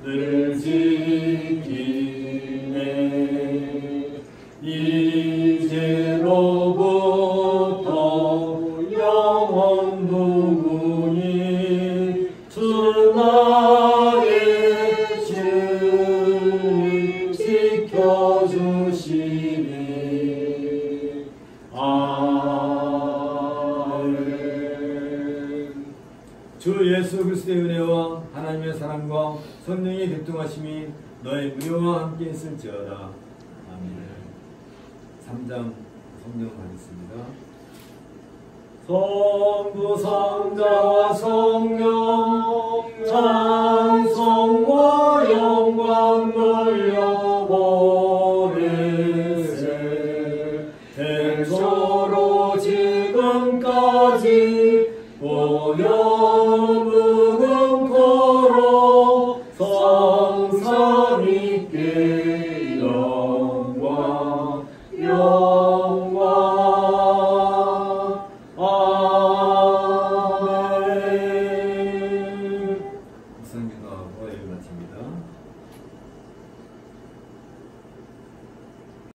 [SPEAKER 5] 늘 지키네. 이제로부터 영원 무궁히 주 나의 주님 지켜주시니. 아멘.
[SPEAKER 1] 주 예수 그리스도의 은혜와 하나님의 사랑과 성령의 교통하심이 너의 무료와 함께 있을지어다. 아멘. 3장 성경 가겠습니다.
[SPEAKER 5] 성부 성자와 성령 찬송과 영광 돌려보내세. 태초로 지금까지 오염